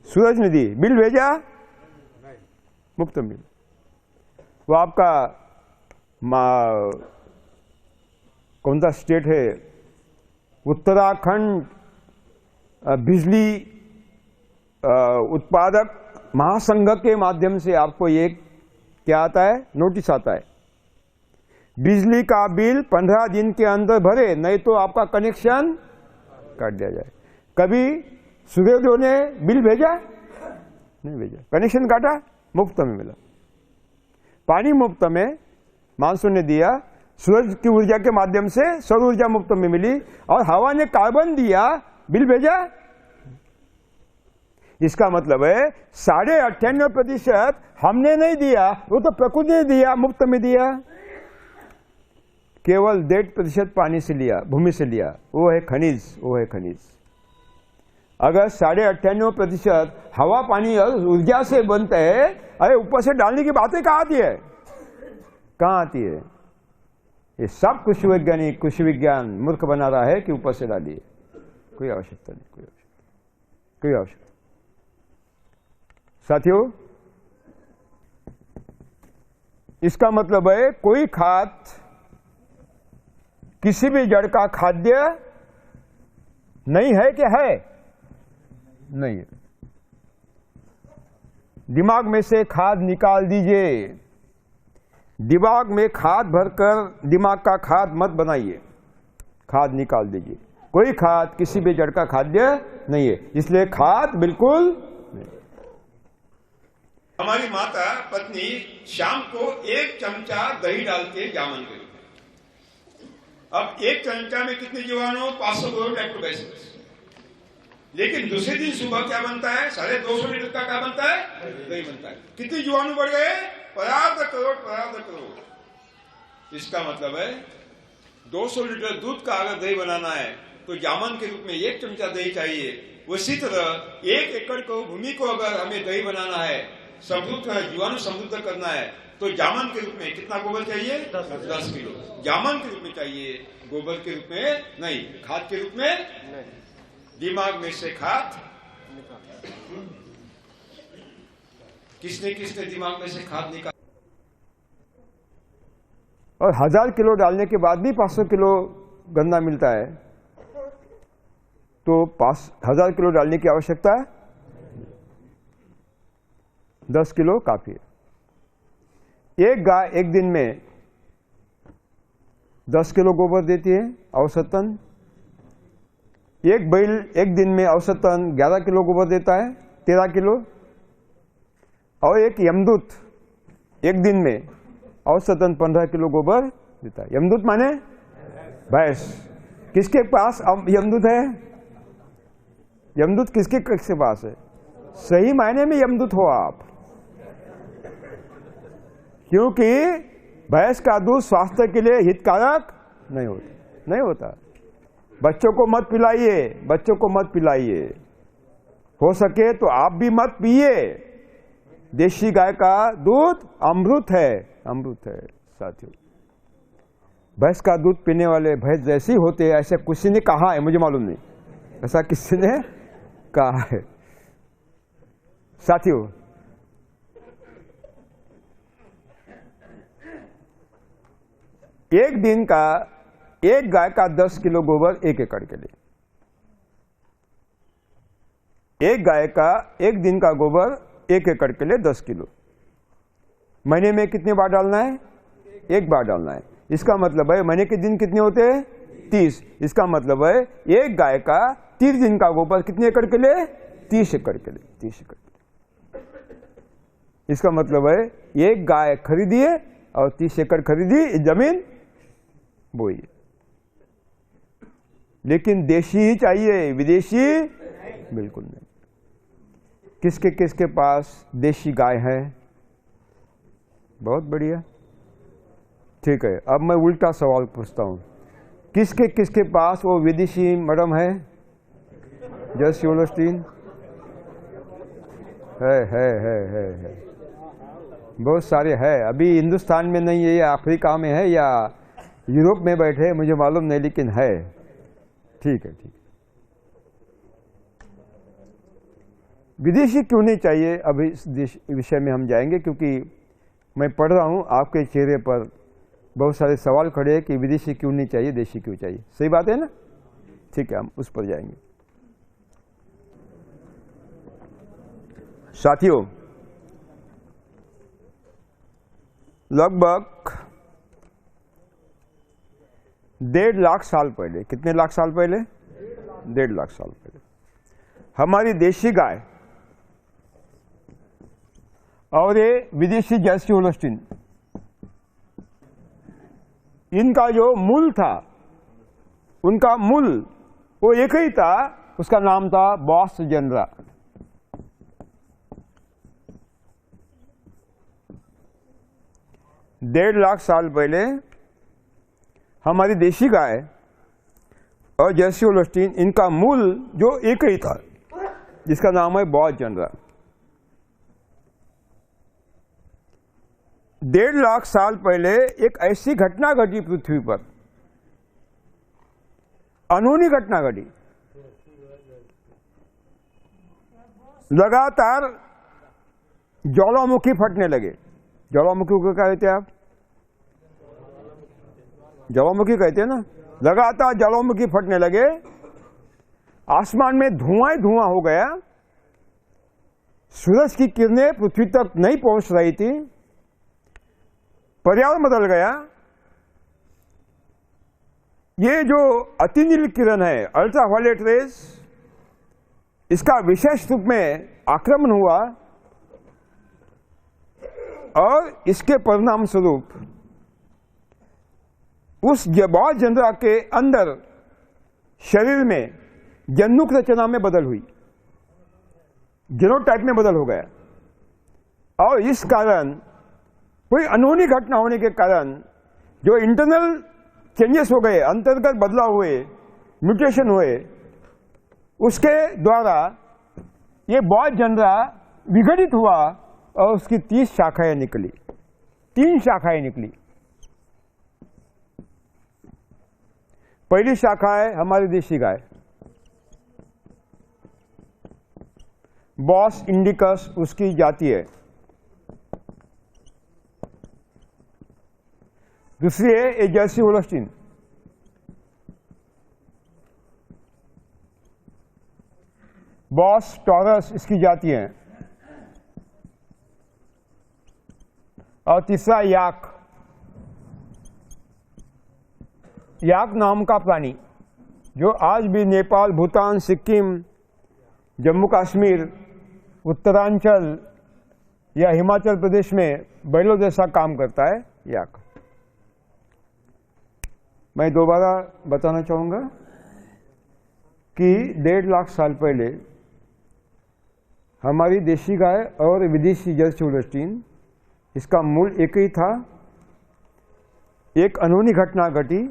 सूरज ने दी। बिल भेजा? मुफ्त में मिला। वो आपका कौन सा स्टेट है? उत्तराखंड बिजली उत्पादक महासंघ के माध्यम से आपको ये क्या आता है? नोटिस आता है, बिजली का बिल 15 दिन के अंदर भरे, नहीं तो आपका कनेक्शन काट दिया जाए। कभी सूर्योदय ने बिल भेजा? नहीं भेजा, कनेक्शन काटा, मुफ्त में मिला। पानी मुफ्त में मानसून ने दिया, सूरज की ऊर्जा के माध्यम से सौर ऊर्जा मुफ्त में मिली, और हवा ने कार्बन दिया, बिल भेजा। इसका मतलब है 98.5% हमने नहीं दिया, वो तो प्रकृति ने दिया, मुफ्त में दिया। केवल 1.5% पानी से लिया, भूमि से लिया, वो है खनिज, वो है खनिज। अगर 98.5% हवा पानी और ऊर्जा से बनता है, अरे ऊपर से डालने की बातें कहाँ आती है? कहाँ आती है? ये सब कृषि वैज्ञानिक, कृषि विज्ञान मूर्ख बना रहा है कि ऊपर से डालिए। कोई आवश्यकता नहीं, कोई आवश्यकता, कोई आवश्यकता। साथियों, इसका मतलब है कोई खाद किसी भी जड़ का खाद्य नहीं है कि है? नहीं है। दिमाग में से खाद निकाल दीजिए। दिमाग में खाद भरकर दिमाग का खाद मत बनाइए, खाद निकाल दीजिए। कोई खाद किसी भी जड़ का खाद्य नहीं है, इसलिए खाद बिल्कुल नहीं। हमारी माता पत्नी शाम को 1 चमचा दही डाल के जामन करी। अब 1 चमचा में कितने जीवाणु? 500 करोड़ लैक्टोबैसिलस। लेकिन दूसरे दिन सुबह क्या बनता है? 250 लीटर का क्या बनता है? दही बनता है। कितने जीवाणु बढ़ गए? परार्ध करोड़। इसका मतलब है 200 लीटर दूध का अगर दही बनाना है तो जामन के रूप में 1 चमचा दही चाहिए। उसी तरह 1 एकड़ को भूमि को अगर हमें दही बनाना है, समृद्ध जीवाणु समृद्ध करना है, तो जामन के रूप में कितना गोबर चाहिए? 10 किलो जामन के रूप में चाहिए। गोबर के रूप में नहीं, खाद के रूप में दिमाग में से खाद किसने दिमाग में से खाद निकाल, और 1000 किलो डालने के बाद भी 500 किलो गन्ना मिलता है, तो 1000 किलो डालने की आवश्यकता है, 10 किलो काफी है। एक गाय एक दिन में 10 किलो गोबर देती है औसतन, एक बैल एक दिन में औसतन 11 किलो गोबर देता है, 13 किलो, और एक यमदूत एक दिन में औसतन 15 किलो गोबर देता है। यमदूत माने भैंस। किसके पास यमदूत है? यमदूत किसके पास है? सही मायने में यमदूत हो आप, क्योंकि भैंस का दूध स्वास्थ्य के लिए हितकारक नहीं होता। बच्चों को मत पिलाइए, बच्चों को मत पिलाइए, हो सके तो आप भी मत पिए। देशी गाय का दूध अमृत है साथियों। भैंस का दूध पीने वाले भैंस जैसी होते हैं, ऐसे किसी ने कहा है, मुझे मालूम नहीं, ऐसा किसी ने कहा है साथियों। एक दिन का एक गाय का 10 किलो गोबर 1 एकड़ के लिए, एक गाय का एक दिन का गोबर 1 एकड़ के लिए 10 किलो। महीने में कितने बार डालना है? 1 बार डालना है। इसका मतलब है महीने के दिन कितने होते हैं? 30। इसका मतलब है एक गाय का 30 दिन का गोबर कितने एकड़ के लिए? 30 एकड़ के लिए। 30 एकड़ के लिए। इसका मतलब है एक गाय खरीदिए और 30 एकड़ खरीदी जमीन बोई। लेकिन देशी ही चाहिए, विदेशी बिल्कुल नहीं। किसके पास देशी गाय है? बहुत बढ़िया, ठीक है। अब मैं उल्टा सवाल पूछता हूं, किसके पास वो विदेशी मडम है? जर्सी होल्स्टीन है। बहुत सारे है, अभी हिंदुस्तान में नहीं है, या अफ्रीका में है, या यूरोप में बैठे, मुझे मालूम नहीं, लेकिन है। ठीक है। विदेशी क्यों नहीं चाहिए, अभी इस विषय में हम जाएंगे, क्योंकि मैं पढ़ रहा हूं आपके चेहरे पर बहुत सारे सवाल खड़े हैं कि विदेशी क्यों नहीं चाहिए, देशी क्यों चाहिए। सही बात है ना? ठीक है, हम उस पर जाएंगे। साथियों, लगभग 1.5 लाख साल पहले, कितने लाख साल पहले? 1.5 लाख साल पहले हमारी देशी गाय और ये विदेशी जर्सी होल्स्टीन, इनका जो मूल था, उनका मूल वो एक ही था, उसका नाम था बॉस जनरा। डेढ़ लाख साल पहले हमारी देशी गाय और जर्सी होल्स्टीन, इनका मूल जो एक ही था, जिसका नाम है बॉस जनरा। 1.5 लाख साल पहले एक ऐसी घटना घटी पृथ्वी पर, अनहोनी घटना घटी। लगातार ज्वालामुखी फटने लगे। ज्वालामुखी को क्या कहते हैं आप? ज्वालामुखी कहते हैं ना। लगातार ज्वालामुखी फटने लगे, आसमान में धुआं ही धुआं हो गया, सूरज की किरणें पृथ्वी तक नहीं पहुंच रही थी, पर्यावरण बदल गया। ये जो अतिनील किरण है, अल्ट्रावायलेट रेस, इसका विशेष रूप में आक्रमण हुआ और इसके परिणाम स्वरूप उस बॉस जनरा के अंदर शरीर में जन्नुक रचना में बदल हुई, जीनोटाइप में बदल हो गया। और इस कारण कोई अनहोनी घटना होने के कारण जो इंटरनल चेंजेस हो गए, अंतर्गत बदलाव हुए, म्यूटेशन हुए, उसके द्वारा ये बॉस जनरा विघटित हुआ और उसकी 30 शाखाएं निकली, 3 शाखाएं निकली। पहली शाखा है हमारी देशी गाय, बॉस इंडिकस उसकी जाति है। दूसरी है ए जर्सी होल्स्टीन, बॉस टॉरस इसकी जाति है। और तीसरा याक, याक नाम का प्राणी जो आज भी नेपाल, भूटान, सिक्किम, जम्मू कश्मीर, उत्तरांचल या हिमाचल प्रदेश में बैलों जैसा काम करता है, याक। मैं दोबारा बताना चाहूंगा कि 1.5 लाख साल पहले हमारी देशी गाय और विदेशी जर्सी होल्स्टीन, इसका मूल एक ही था। एक अनहोनी घटना घटी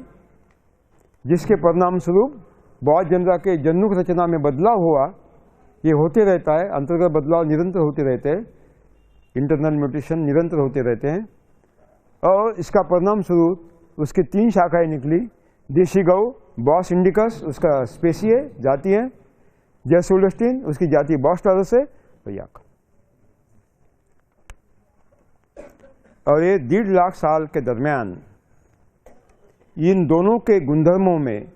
जिसके परिणाम स्वरूप बॉस जनरा के जन्नुक रचना में बदलाव हुआ। ये होते रहता है, अंतर्गत बदलाव निरंतर होते रहते हैं, इंटरनल म्यूटेशन निरंतर होते रहते हैं। और इसका परिणाम स्वरूप उसकी 3 शाखाएं निकली। देशी गौ बॉस इंडिकस उसका स्पेसी है, जाति है, जर्सी होल्स्टीन उसकी जाति बॉस टॉरस है, याक। और ये 1.5 लाख साल के दरमियान इन दोनों के गुणधर्मों में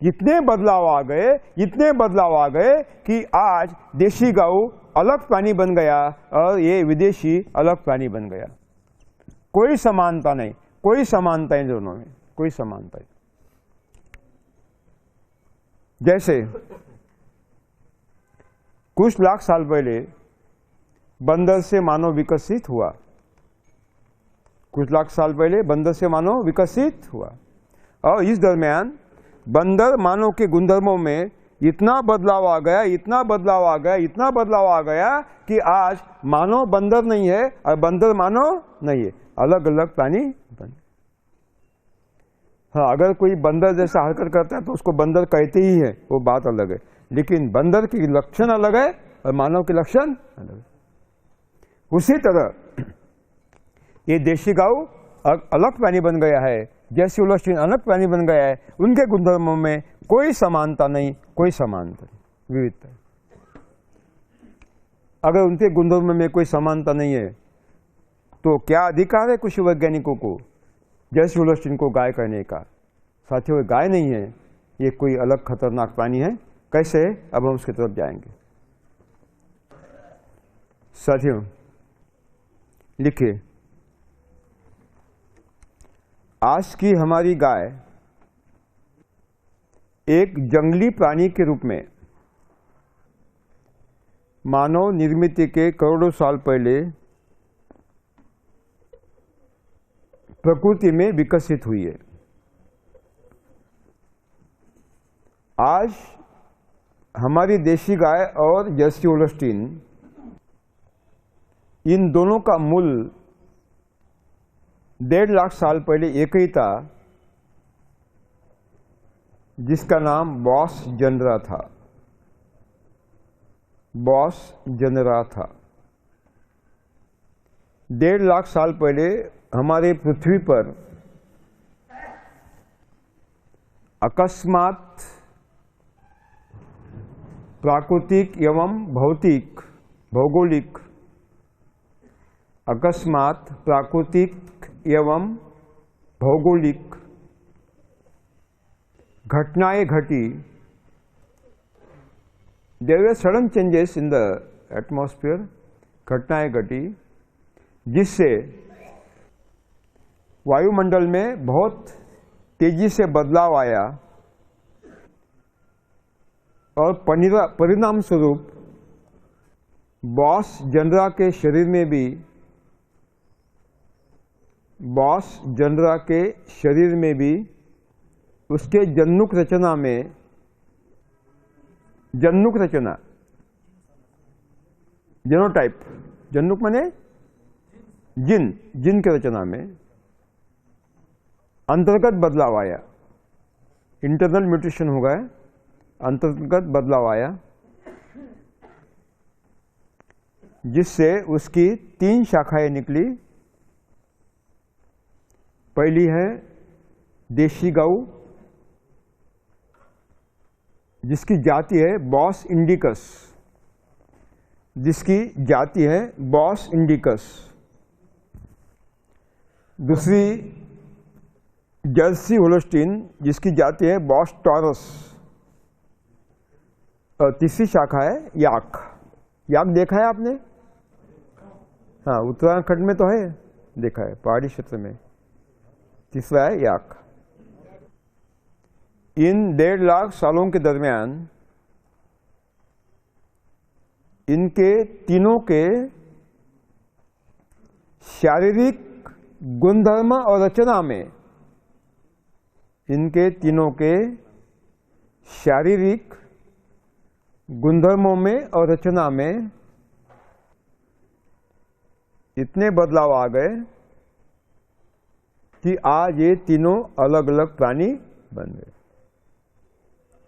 इतने बदलाव आ गए कि आज देशी गौ अलग प्राणी बन गया और ये विदेशी अलग प्राणी बन गया। कोई समानता नहीं, कोई समानता इन दोनों में, कोई समानता नहीं। जैसे कुछ लाख साल पहले बंदर से मानव विकसित हुआ, कुछ लाख साल पहले बंदर से मानव विकसित हुआ, और इस दरमियान बंदर मानव के गुणधर्मों में इतना बदलाव आ गया कि आज मानव बंदर नहीं है और बंदर मानव नहीं है, अलग अलग प्राणी बन। हाँ, अगर कोई बंदर जैसा हरकत करता है तो उसको बंदर कहते ही है, वो बात अलग है, लेकिन बंदर के लक्षण अलग है और मानव के लक्षण अलग है। उसी तरह ये देशी गौ अलग प्राणी बन गया है, जर्सी होल्स्टीन अलग प्राणी बन गया है। उनके गुणधर्मों में कोई समानता नहीं, कोई समानता नहीं, विविधता। अगर उनके गुणधर्मों में कोई समानता नहीं है तो क्या अधिकार है कुछ वैज्ञानिकों को जर्सी होल्स्टीन को गाय कहने का? साथियों, ये गाय नहीं है, ये कोई अलग खतरनाक प्राणी है। कैसे? अब हम उसकी तरफ जाएंगे। साथियों, लिखिए, आज की हमारी गाय एक जंगली प्राणी के रूप में मानव निर्मित के करोड़ों साल पहले प्रकृति में विकसित हुई है। आज हमारी देशी गाय और जर्सी होल्स्टीन, इन दोनों का मूल 1.5 लाख साल पहले एक ही था, जिसका नाम बॉस जनरा था। बॉस जनरा था। 1.5 लाख साल पहले हमारे पृथ्वी पर अकस्मात प्राकृतिक एवं भौतिक भौगोलिक अकस्मात प्राकृतिक एवं भौगोलिक घटनाएं घटी। There were sudden changes in the atmosphere. घटनाएं घटी जिससे वायुमंडल में बहुत तेजी से बदलाव आया और परिणाम स्वरूप बॉस जनरा के शरीर में भी उसके जन्नुक रचना में, जन्नुक रचना, जेनोटाइप, जन्नुक माने जिन के रचना में अंतर्गत बदलाव आया। इंटरनल म्यूटेशन हो गया, अंतर्गत बदलाव आया, जिससे उसकी 3 शाखाएं निकली। पहली है देशी गौ, जिसकी जाति है बॉस इंडिकस, जिसकी जाति है बॉस इंडिकस। दूसरी जर्सी होल्स्टीन, जिसकी जाति है बॉस टॉरस। और तीसरी शाखा है याक। याक देखा है आपने? हाँ, उत्तराखंड में तो है, देखा है, पहाड़ी क्षेत्र में। तीसरा है याक। इन 1.5 लाख सालों के दरमियान इनके तीनों के शारीरिक गुणधर्म और रचना में, इनके तीनों के शारीरिक गुणधर्मों में और रचना में इतने बदलाव आ गए कि आज ये तीनों अलग अलग प्राणी बन गए,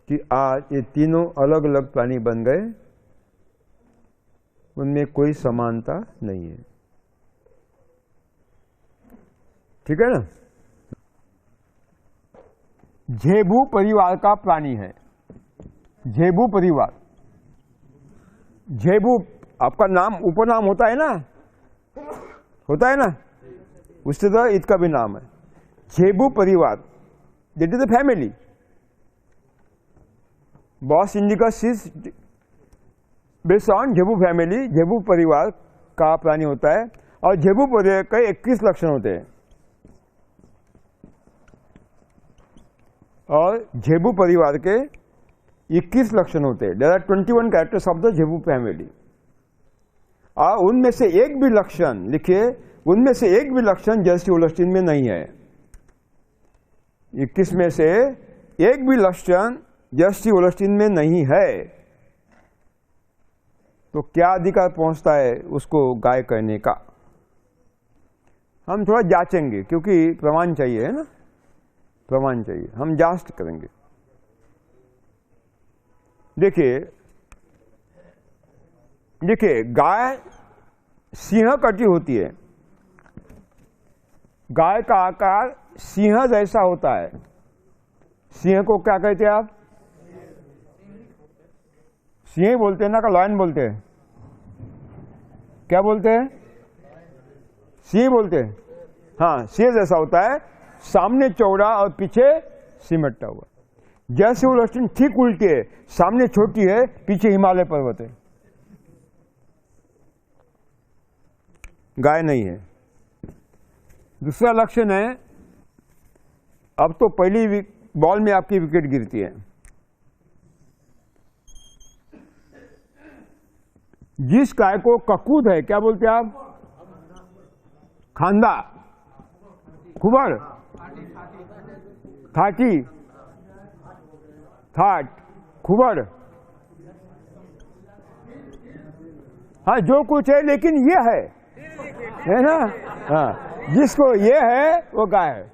कि आज ये तीनों अलग अलग प्राणी बन गए, उनमें कोई समानता नहीं है। ठीक है ना? झेबू परिवार का प्राणी है। झेबू परिवार। झेबू आपका नाम उपनाम होता है ना, होता है ना, उससे तो इसका भी नाम है झेबू परिवार। That is the family. Bos indicus is based on zebu family. Zebu परिवार का प्राणी होता है और झेबू परिवार के 21 लक्षण होते हैं। और झेबू परिवार के 21 लक्षण होते हैं। There are 21 characters of the zebu family. और उनमें से एक भी लक्षण, लिखिए, उनमें से एक भी लक्षण जर्सी होल्स्टीन में नहीं है। 21 में से एक भी लक्षण जर्सी होल्स्टीन में नहीं है। तो क्या अधिकार पहुंचता है उसको गाय कहने का? हम थोड़ा जांचेंगे, क्योंकि प्रमाण चाहिए, है ना, प्रमाण चाहिए, हम जांच करेंगे। देखिए देखिए, गाय सिंह कटी होती है। गाय का आकार सिंह जैसा होता है। सिंह को क्या कहते हैं आप? सिंह ही बोलते हैं ना, का लॉयन बोलते हैं? क्या बोलते हैं? सिंह बोलते हैं। हाँ, सिंह जैसा होता है, सामने चौड़ा और पीछे सिमटा हुआ। जर्सी होल्स्टीन ठीक उल्टी है, सामने छोटी है, पीछे हिमालय पर्वत है। गाय नहीं है। दूसरा लक्षण है, अब तो पहली बॉल में आपकी विकेट गिरती है। जिस गाय को ककूद है, क्या बोलते हैं आप? खांदा, खुबड़, थाटी, थाट, खुबड़, हाँ, जो कुछ है, लेकिन ये है ना? हाँ, जिसको ये है वो गाय है,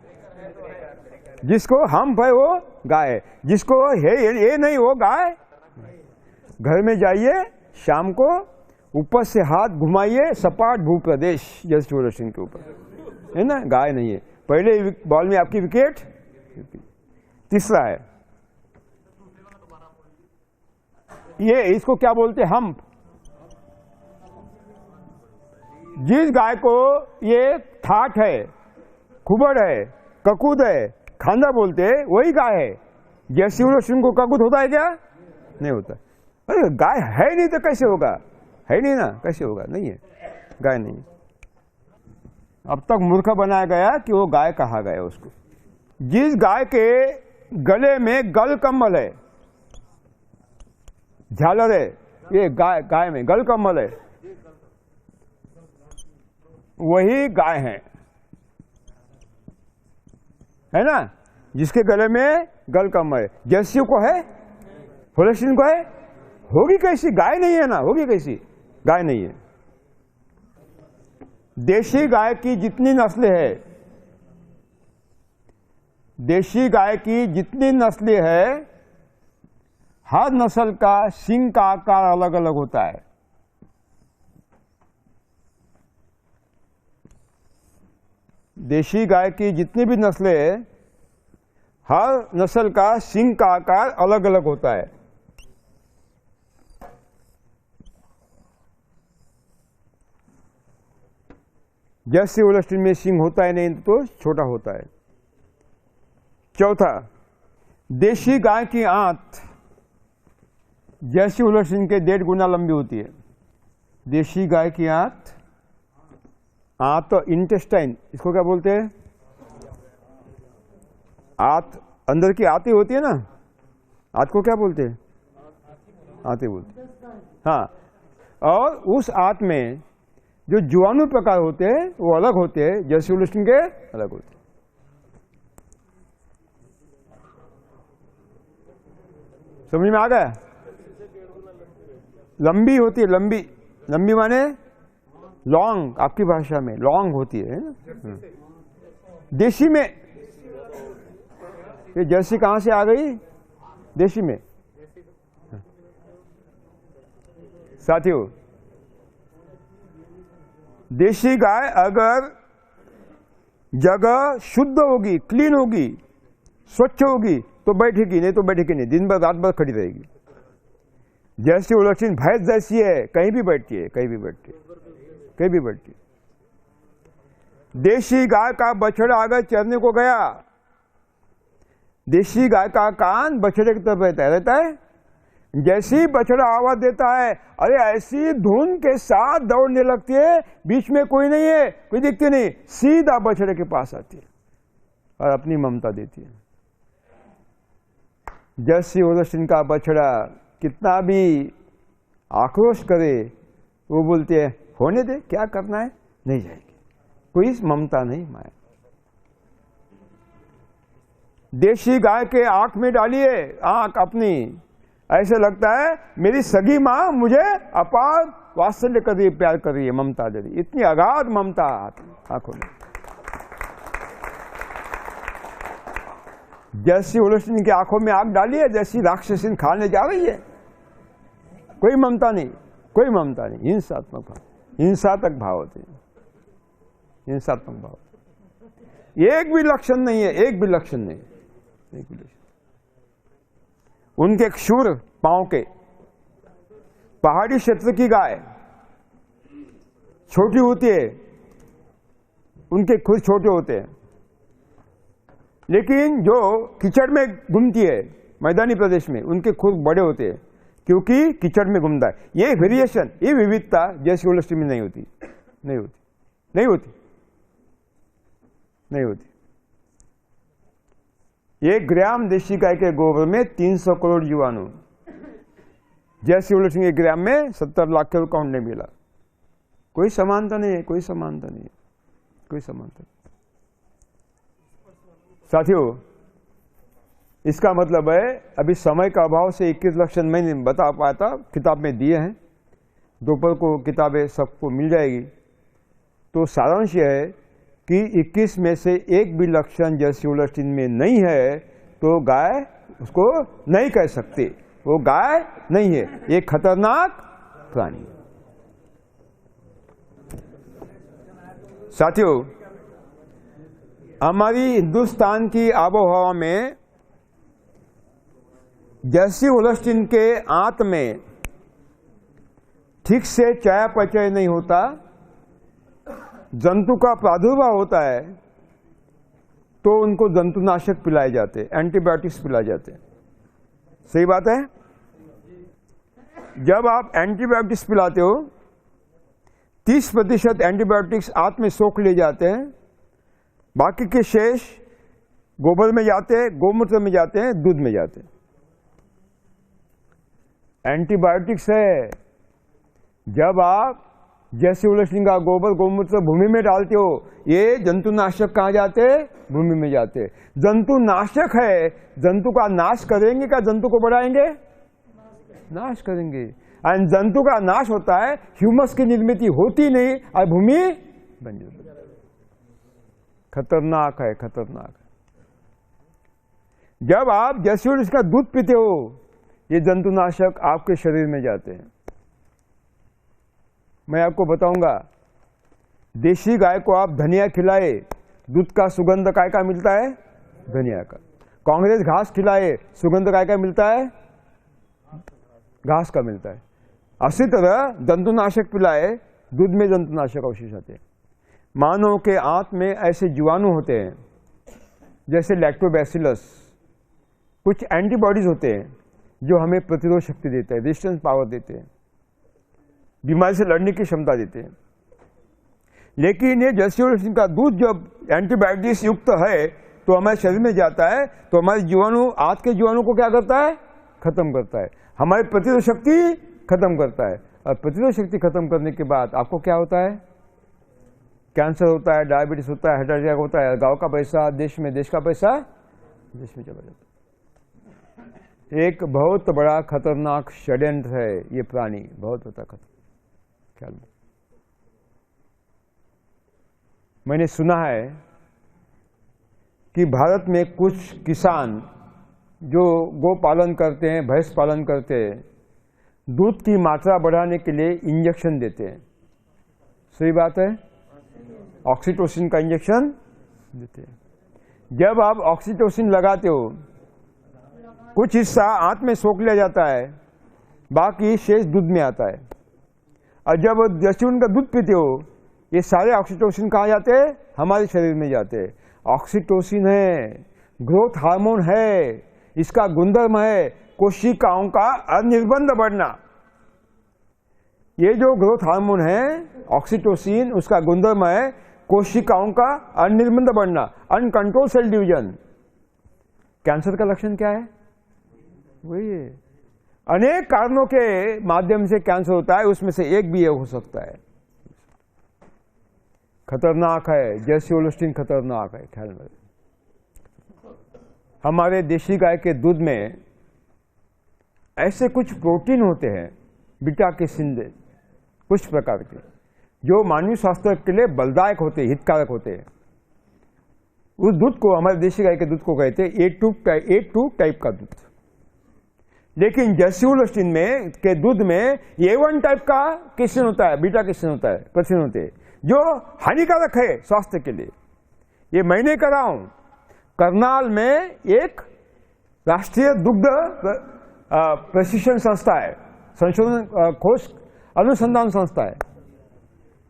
जिसको हम है वो गाय है, जिसको है ये नहीं वो गाय। घर में जाइए शाम को, ऊपर से हाथ घुमाइए, सपाट भूप्रदेश जर्सी होल्स्टीन के ऊपर, है ना, गाय नहीं है। पहले बॉल में आपकी विकेट। तीसरा है, ये इसको क्या बोलते हैं? हम्प। जिस गाय को ये थाट है, खुबड़ है, ककूद है, खांदा बोलते हैं, वही गाय है। जर्सी होल्स्टीन को ककूद होता है क्या? नहीं होता। अरे गाय है नहीं तो कैसे होगा? है नहीं ना, कैसे होगा? नहीं है, गाय नहीं है। अब तक मूर्ख बनाया गया कि वो गाय कहा गया उसको। जिस गाय के गले में गल कम्बल है, झालर है, ये गाय में गल कम्बल है, वही गाय है ना, जिसके गले में गल कम्बल है। जर्सी को है, होल्स्टीन को है, होगी कैसी? गाय नहीं है ना, होगी कैसी? गाय नहीं है। देशी गाय की जितनी नस्लें हैं, देशी गाय की जितनी नस्लें हैं, हर नस्ल का सींग का आकार अलग अलग होता है। देशी गाय की जितनी भी नस्लें हैं, हर नस्ल का सींग का आकार अलग अलग होता है। जर्सी होल्स्टीन में सींग होता है नहीं तो छोटा होता है। चौथा, देशी गाय की आंत जर्सी होल्स्टीन के 1.5 गुना लंबी होती है। देशी गाय की आंत इंटेस्टाइन, इसको क्या बोलते हैं? आंत, अंदर की आंतें होती है ना, आंत को क्या बोलते हैं? आंतें बोलते हैं। हाँ, और उस आंत में जो जीवाणु प्रकार होते हैं वो अलग होते हैं, जर्सी होल्स्टीन के अलग होते हैं। समझ में आ गया? लंबी होती है, लंबी, लंबी माने लॉन्ग, आपकी भाषा में लॉन्ग होती है ना। देशी में ये जर्सी कहां से आ गई? देशी में। साथियों, देशी गाय अगर जगह शुद्ध होगी, क्लीन होगी, स्वच्छ होगी तो बैठेगी, नहीं तो बैठेगी नहीं, दिन भर रात भर खड़ी रहेगी। जर्सी होल्स्टीन भैंस जैसी है, कहीं भी बैठती है, कहीं भी बैठती है, कहीं भी बैठती है। देशी गाय का बछड़ा अगर चरने को गया, देशी गाय का कान बछड़े की तरफ रहता है। जैसे ही बछड़ा आवाज देता है, अरे ऐसी धुन के साथ दौड़ने लगती है, बीच में कोई नहीं है, कोई दिखती नहीं, सीधा बछड़े के पास आती है और अपनी ममता देती है। जर्सी होल्स्टीन का बछड़ा कितना भी आक्रोश करे, वो बोलते हैं होने दे, क्या करना है, नहीं जाएगी, कोई ममता नहीं, माया। देशी गाय के आंख में डालिए आंख अपनी, ऐसे लगता है मेरी सगी मां मुझे अपार वात्सल्य कर रही है, प्यार कर रही है, ममता दे रही है, इतनी अगाध ममता आंखों में। जर्सी होल्स्टीन की आंखों में आग डाली है, जैसी राक्षसी खाने जा रही है, कोई ममता नहीं, कोई ममता नहीं, हिंसात्मक भाव, हिंसात्मक भाव होते हैं, हिंसात्मक भाव। एक भी लक्षण नहीं है, एक भी लक्षण नहीं, एक भी लक्षण। उनके क्षुर पांव के, पहाड़ी क्षेत्र की गाय छोटी होती है, उनके खुद छोटे होते हैं, लेकिन जो कीचड़ में घूमती है मैदानी प्रदेश में, उनके खुद बड़े होते हैं क्योंकि कीचड़ में घूमता है। ये वेरिएशन, ये विविधता जर्सी होल्स्टीन में नहीं होती, नहीं होती, नहीं होती, नहीं होती। 1 ग्राम देशी गाय के गोबर में 300 करोड़ जीवाणु, जर्सी होल्स्टीन के ग्राम में 70 लाख के काउंट नहीं मिला। कोई समानता नहीं है, कोई समानता नहीं है, कोई समानता नहीं। साथियों, इसका मतलब है अभी समय का अभाव से 21 लक्षण मैं नहीं बता पाता, किताब में दिए हैं, दोपहर को किताबें सबको मिल जाएगी। तो सारांश यह है कि 21 में से एक भी लक्षण जर्सी होल्स्टीन में नहीं है तो गाय उसको नहीं कह सकते, वो गाय नहीं है, एक खतरनाक प्राणी। साथियों, हमारी हिंदुस्तान की आबोहवा में जर्सी होल्स्टीन के आंत में ठीक से चयापचय नहीं होता, जंतु का प्रादुर्भाव होता है तो उनको जंतुनाशक पिलाए जाते, एंटीबायोटिक्स पिलाए जाते। सही बात है? जब आप एंटीबायोटिक्स पिलाते हो 30% एंटीबायोटिक्स आंत में सोख ले जाते हैं, बाकी के शेष गोबर में जाते हैं, गोमूत्र में जाते हैं, दूध में जाते हैं। एंटीबायोटिक्स है। जब आप जर्सी होल्स्टीन का गोबर गोमूत्र भूमि में डालते हो, ये जंतुनाशक कहाँ जाते हैं? भूमि में जाते हैं। जंतुनाशक है, जंतु का नाश करेंगे क्या जंतु को बढ़ाएंगे? नाश करेंगे। और जंतु का नाश होता है, ह्यूमस की निर्मित होती नहीं और भूमि बन जाती है। खतरनाक है, खतरनाक है। जब आप जर्सी होल्स्टीन का दूध पीते हो, ये जंतुनाशक आपके शरीर में जाते हैं। मैं आपको बताऊंगा, देशी गाय को आप धनिया खिलाए, दूध का सुगंध काय का मिलता है? धनिया का। कांग्रेस घास खिलाए, सुगंध काय का मिलता है? घास का मिलता है। इसी तरह जंतुनाशक पिलाए, दूध में जंतुनाशक अवशेष आते हैं। मानव के आंत में ऐसे जीवाणु होते हैं जैसे लैक्टोबैसिलस, कुछ एंटीबॉडीज होते हैं जो हमें प्रतिरोध शक्ति देते हैं, रेजिस्टेंस पावर देते हैं, बीमारी से लड़ने की क्षमता देते हैं। लेकिन ये जर्सी का दूध जब एंटीबायोटिक्स युक्त है तो हमारे शरीर में जाता है तो हमारे जीवाणु, आंत के जीवाणु को क्या करता है? खत्म करता है, हमारी प्रतिरोध शक्ति खत्म करता है। और प्रतिरोध शक्ति खत्म करने के बाद आपको क्या होता है? कैंसर होता है, डायबिटीज होता है, हार्ट अटैक होता है। गांव का पैसा देश में, देश का पैसा देश में चला जाता है। एक बहुत बड़ा खतरनाक षड्यंत्र है ये प्राणी, बहुत बड़ा खतरनाक। ख्याल में मैंने सुना है कि भारत में कुछ किसान जो गो पालन करते हैं, भैंस पालन करते हैं, दूध की मात्रा बढ़ाने के लिए इंजेक्शन देते हैं। सही बात है? ऑक्सीटोसिन का इंजेक्शन देते हैं। जब आप ऑक्सीटोसिन लगाते हो, कुछ हिस्सा आंत में सोख लिया जाता है, बाकी शेष दूध में आता है। और जब जर्सी का दूध पीते हो, ये सारे ऑक्सीटोसिन कहाँ जाते हैं? हमारे शरीर में जाते हैं। ऑक्सीटोसिन है, ग्रोथ हार्मोन है, इसका गुणधर्म है कोशिकाओं का अनिर्बंध बढ़ना। ये जो ग्रोथ हार्मोन है ऑक्सीटोसिन, उसका गुणधर्म है कोशिकाओं का अनिर्बंध बढ़ना, अनकंट्रोल सेल डिवीजन। कैंसर का लक्षण क्या है? वही है। अनेक कारणों के माध्यम से कैंसर होता है, उसमें से एक भी ये हो सकता है। खतरनाक है, जर्सी होल्स्टीन खतरनाक है। ख्याल में हमारे देशी गाय के दूध में ऐसे कुछ प्रोटीन होते हैं, बीटा कैसिन, कुछ प्रकार के, जो मानवीय स्वास्थ्य के लिए बलदायक होते हैं, हितकारक होते हैं। उस दूध को, हमारे देशी गाय के दूध को कहते हैं A2 टाइप का दूध। लेकिन जर्सी होल्स्टीन में के दूध में A1 टाइप का कैसिन होता है, बीटा कैसिन होता है, कैसिन होते हैं, जो हानिकारक है स्वास्थ्य के लिए। ये मैंने करा हूं, करनाल में एक राष्ट्रीय दुग्ध प्रशिक्षण संस्था है, संशोधन खोज अनुसंधान संस्था है।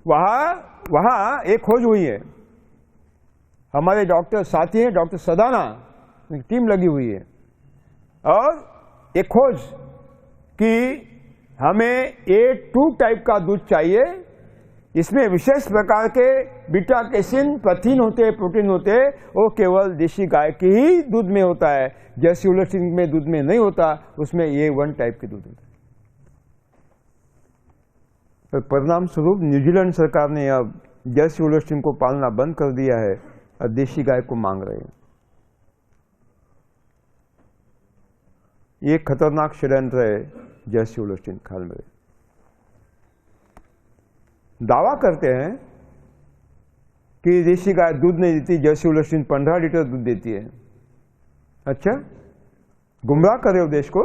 वहां एक खोज हुई है। हमारे डॉक्टर साथी हैं, डॉक्टर सदाना, टीम लगी हुई है, और एक खोज कि हमें A2 टाइप का दूध चाहिए। इसमें विशेष प्रकार के बीटा कैसिन, प्रोटीन होते हैं, प्रोटीन होते हैं, वो केवल देशी गाय के ही दूध में होता है, जर्सी होल्स्टीन में दूध में नहीं होता, उसमें A1 टाइप के दूध होता है। तो परिणाम स्वरूप न्यूजीलैंड सरकार ने अब जर्सी होल्स्टीन को पालना बंद कर दिया है और देशी गाय को मांग रहे हैं। ये खतरनाक षड्यंत्र है जर्सी होल्स्टीन। ख्याल में दावा करते हैं कि देशी गाय दूध नहीं देती, जर्सी होल्स्टीन 15 लीटर दूध देती है। अच्छा, गुमराह कर रहे हो देश को,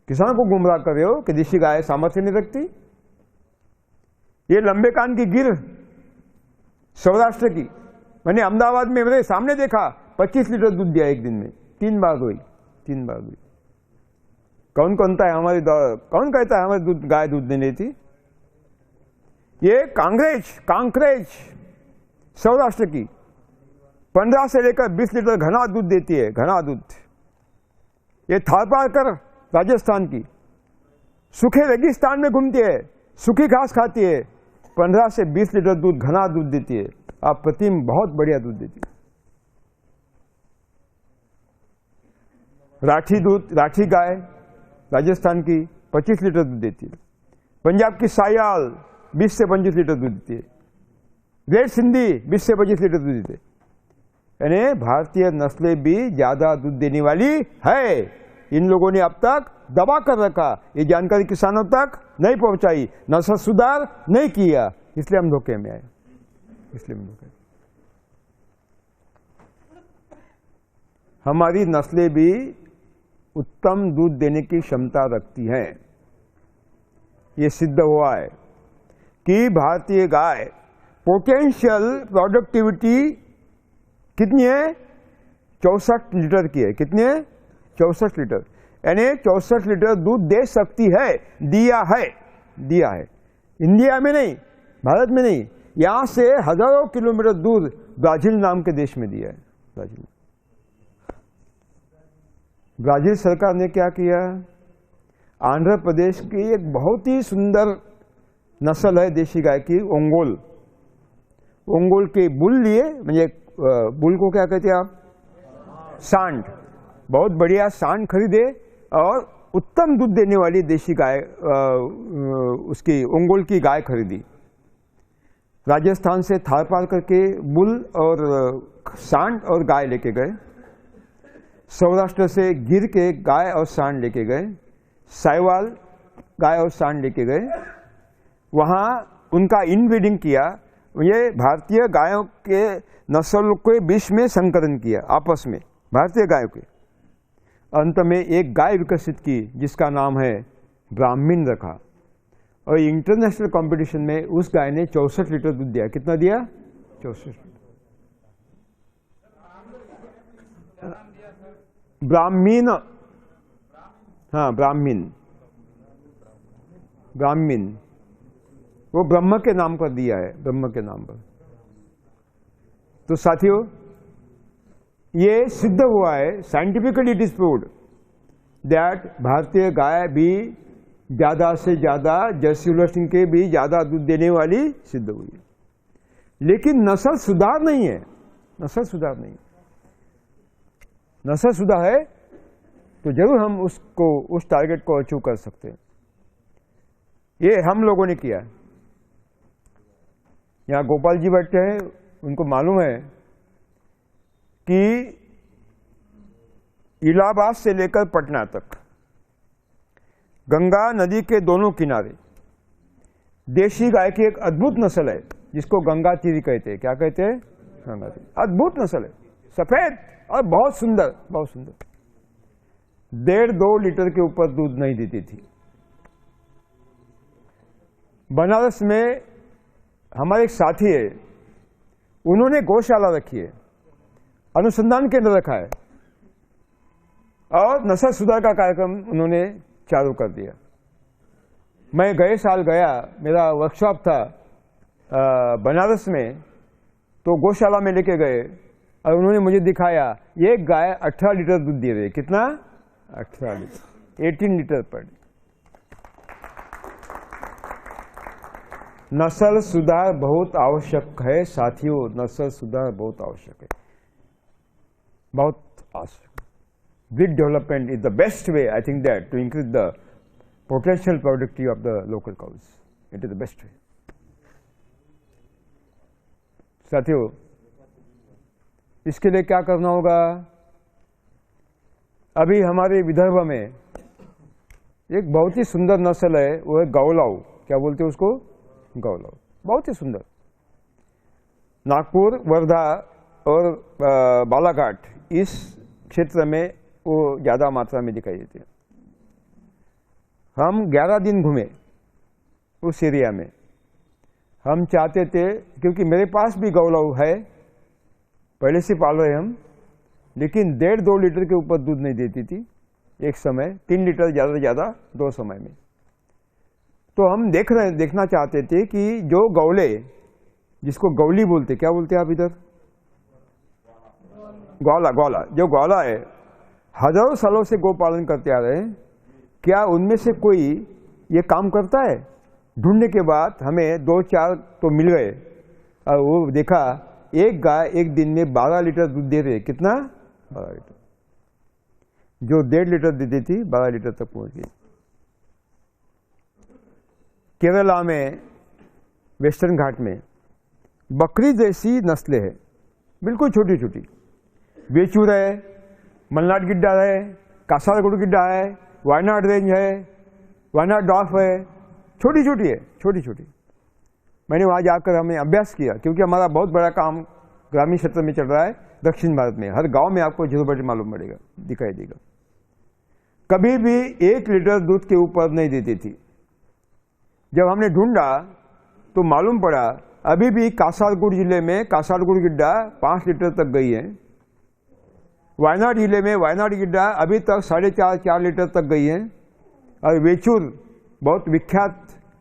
किसान को गुमराह कर रहे हो कि देशी गाय सामर्थ्य नहीं रखती। ये लंबे कान की गिर सौराष्ट्र की, मैंने अहमदाबाद में मेरे सामने देखा, 25 लीटर दूध दिया एक दिन में, 3 बार हुई। कौन कहता है हमारी गाय दूध नहीं देती? ये कांकरेज सौराष्ट्र की 15 से लेकर 20 लीटर घना दूध देती है, घना दूध। ये थारपारकर राजस्थान की सूखे रेगिस्तान में घूमती है, सूखी घास खाती है, 15 से 20 लीटर दूध, घना दूध देती है। आप प्रतिम बहुत बढ़िया दूध देती है। राठी गाय राजस्थान की 25 लीटर दूध देती है। पंजाब की सायाल 20 से 25 लीटर दूध देती है। रेड सिंधी 20 से 25 लीटर दूध देती है। यानी भारतीय नस्लें भी ज्यादा दूध देने वाली है। इन लोगों ने अब तक दबा कर रखा, ये जानकारी किसानों तक नहीं पहुंचाई, नस्ल सुधार नहीं किया, इसलिए हम धोखे में आए। हमारी नस्लें भी उत्तम दूध देने की क्षमता रखती हैं। ये सिद्ध हुआ है कि भारतीय गाय पोटेंशियल प्रोडक्टिविटी कितनी है? 64 लीटर की है। कितनी है? 64 लीटर। यानी 64 लीटर दूध दे सकती है, दिया है। इंडिया में नहीं, भारत में नहीं, यहां से हजारों किलोमीटर दूर ब्राजील नाम के देश में दिया है। ब्राजील सरकार ने क्या किया, आंध्र प्रदेश की एक बहुत ही सुंदर नस्ल है देशी गाय की, ओंगोल। ओंगोल के बुल लिए, म्हणजे बुल को क्या कहते हैं आप, सांड। बहुत बढ़िया सांड खरीदे और उत्तम दूध देने वाली देशी गाय, उसकी ओंगोल की गाय खरीदी। राजस्थान से थार पार करके बुल और सांड और गाय लेके गए। सौराष्ट्र से गिर के गाय और सांड लेके गए। साहिवाल गाय और सांड लेके गए। वहाँ उनका इनब्रीडिंग किया। ये भारतीय गायों के नस्ल के बीच में संकरण किया आपस में, भारतीय गायों के। अंत में एक गाय विकसित की जिसका नाम है ब्राह्मीण रखा। और इंटरनेशनल कंपटीशन में उस गाय ने 64 लीटर दूध दिया। कितना दिया? 64 लीटर। ब्राह्मीण, हाँ ब्राह्मीण, ब्राह्मीण वो ब्रह्म के नाम पर दिया है, ब्रह्म के नाम पर। तो साथियों, ये सिद्ध हुआ है, scientifically it is proved that भारतीय गाय भी ज्यादा से ज्यादा जर्सी होल्स्टीन के भी ज्यादा दूध देने वाली सिद्ध हुई है। लेकिन नस्ल सुधार नहीं है, नस्ल सुधार नहीं। नस्ल सुधार है तो जरूर हम उसको, उस टारगेट को अचीव कर सकते हैं। ये हम लोगों ने किया। यहाँ गोपाल जी बैठे हैं, उनको मालूम है कि इलाहाबाद से लेकर पटना तक गंगा नदी के दोनों किनारे देशी गाय की एक अद्भुत नस्ल है जिसको गंगा तीरी कहते हैं। क्या कहते हैं? गंगा तीरी। अद्भुत नस्ल है, सफेद और बहुत सुंदर, बहुत सुंदर। 1.5-2 लीटर के ऊपर दूध नहीं देती थी। बनारस में हमारे एक साथी है, उन्होंने गौशाला रखी है, अनुसंधान केंद्र रखा है और नस्ल सुधार का कार्यक्रम उन्होंने चालू कर दिया। मैं गए साल गया, मेरा वर्कशॉप था बनारस में, तो गौशाला में लेके गए और उन्होंने मुझे दिखाया ये गाय 18 लीटर दूध दे रही है। कितना? 18 लीटर, 18 लीटर पर डे। नस्ल सुधार बहुत आवश्यक है साथियों, नस्ल सुधार बहुत आवश्यक है, बहुत आवश्यक। Breed development is the best way, I think, that to increase the potential productivity of the local cows. It is the best way. साथियों, इसके लिए क्या करना होगा? अभी हमारे विदर्भ में एक बहुत ही सुंदर नस्ल है, वो है गौलाऊ। क्या बोलते हैं उसको? गौलाऊ। बहुत ही सुंदर। नागपुर, वर्धा और बालाघाट इस क्षेत्र में वो ज्यादा मात्रा में दिखाई देते हैं। हम 11 दिन घूमे उस एरिया में। हम चाहते थे, क्योंकि मेरे पास भी गौलाऊ है, पहले से पाल रहे हम, लेकिन 1.5-2 लीटर के ऊपर दूध नहीं देती थी एक समय, 3 लीटर ज़्यादा से ज़्यादा 2 समय में। तो हम देखना चाहते थे कि जो गौले, जिसको गौली बोलते, क्या बोलते हैं आप इधर? ग्वाला। ग्वाला, जो ग्वाला है, हजारों सालों से गोपालन करते आ रहे हैं, क्या उनमें से कोई ये काम करता है? ढूंढने के बाद हमें 2-4 तो मिल गए और वो देखा एक गाय एक दिन में 12 लीटर दूध दे रही। कितना? 12 लीटर। जो 1.5 लीटर देती थी 12 लीटर तक पहुंच गई। केरला में वेस्टर्न घाट में बकरी जैसी नस्लें हैं, बिल्कुल छोटी छोटी। वेचूर है, मलनाड गिड्डा है, कासारगुड़ गिड्डा है, वायनाड रेंज है, वायनाड डॉफ है, छोटी छोटी है, छोटी छोटी। मैंने वहाँ जाकर हमें अभ्यास किया, क्योंकि हमारा बहुत बड़ा काम ग्रामीण क्षेत्र में चल रहा है, दक्षिण भारत में। हर गांव में आपको जरूर मालूम पड़ेगा, दिखाई देगा। कभी भी 1 लीटर दूध के ऊपर नहीं देती थी। जब हमने ढूंढा तो मालूम पड़ा अभी भी कासारगुड़ जिले में कासारगुड़ गिड्डा 5 लीटर तक गई है। वायनाड जिले में वायनाड गिड्डा अभी तक 4.5-4 लीटर तक गई है। और वेचूर बहुत विख्यात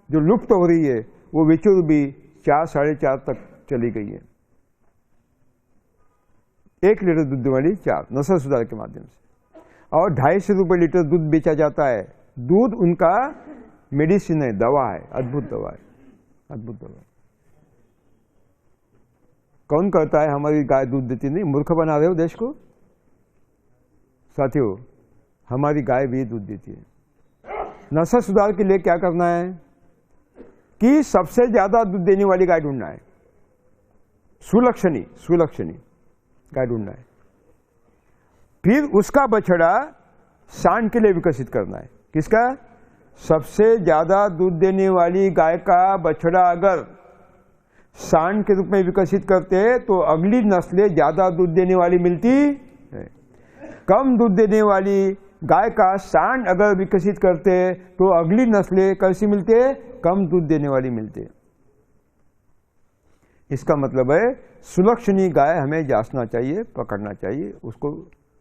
जो लुप्त हो रही है, वो वेचूर भी 4, 4.5 तक चली गई है। 1 लीटर दूध वाली 4 नस्ल सुधार के माध्यम से, और 250 रुपये लीटर दूध बेचा जाता है। दूध उनका मेडिसिन है, दवा है, अद्भुत दवा है, अद्भुत दवा है। कौन कहता है हमारी गाय दूध देती नहीं? मूर्ख बना रहे हो देश को साथियों। हमारी गाय भी दूध देती है। नस्ल सुधार के लिए क्या करना है कि सबसे ज्यादा दूध देने वाली गाय ढूंढना है, सुलक्षणी गाय ढूंढना है। फिर उसका बछड़ा सांड के लिए विकसित करना है। किसका? सबसे ज्यादा दूध देने वाली गाय का बछड़ा अगर सांड के रूप में विकसित करते तो अगली नस्लें ज्यादा दूध देने वाली मिलती है। कम दूध देने वाली गाय का सांड अगर विकसित करते तो अगली नस्लें कैसी मिलते? कम दूध देने वाली मिलते। इसका मतलब है सुलक्षणी गाय हमें जांचना चाहिए, पकड़ना चाहिए, उसको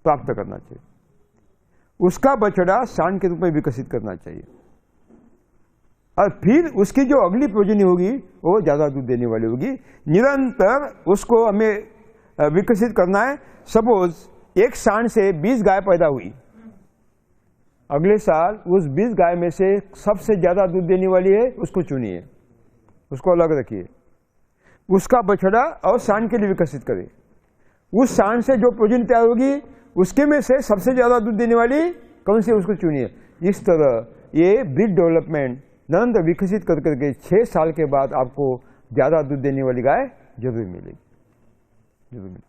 प्राप्त करना चाहिए, उसका बछड़ा सांड के रूप में विकसित करना चाहिए, और फिर उसकी जो अगली प्रोजनी होगी वो ज्यादा दूध देने वाली होगी। निरंतर उसको हमें विकसित करना है। सपोज एक सांड से 20 गाय पैदा हुई, अगले साल उस 20 गाय में से सबसे ज्यादा दूध देने वाली है, उसको चुनिए, उसको अलग रखिए, उसका बछड़ा और सांड के लिए विकसित करें। उस सांड से जो प्रोजनी तैयार होगी उसके में से सबसे ज्यादा दूध देने वाली कौन सी, उसको चुनिए। इस तरह ये ब्रीड डेवलपमेंट निरंतर विकसित कर करके 6 साल के बाद आपको ज्यादा दूध देने वाली गाय जरूर मिलेगी, जरूर मिलेगी।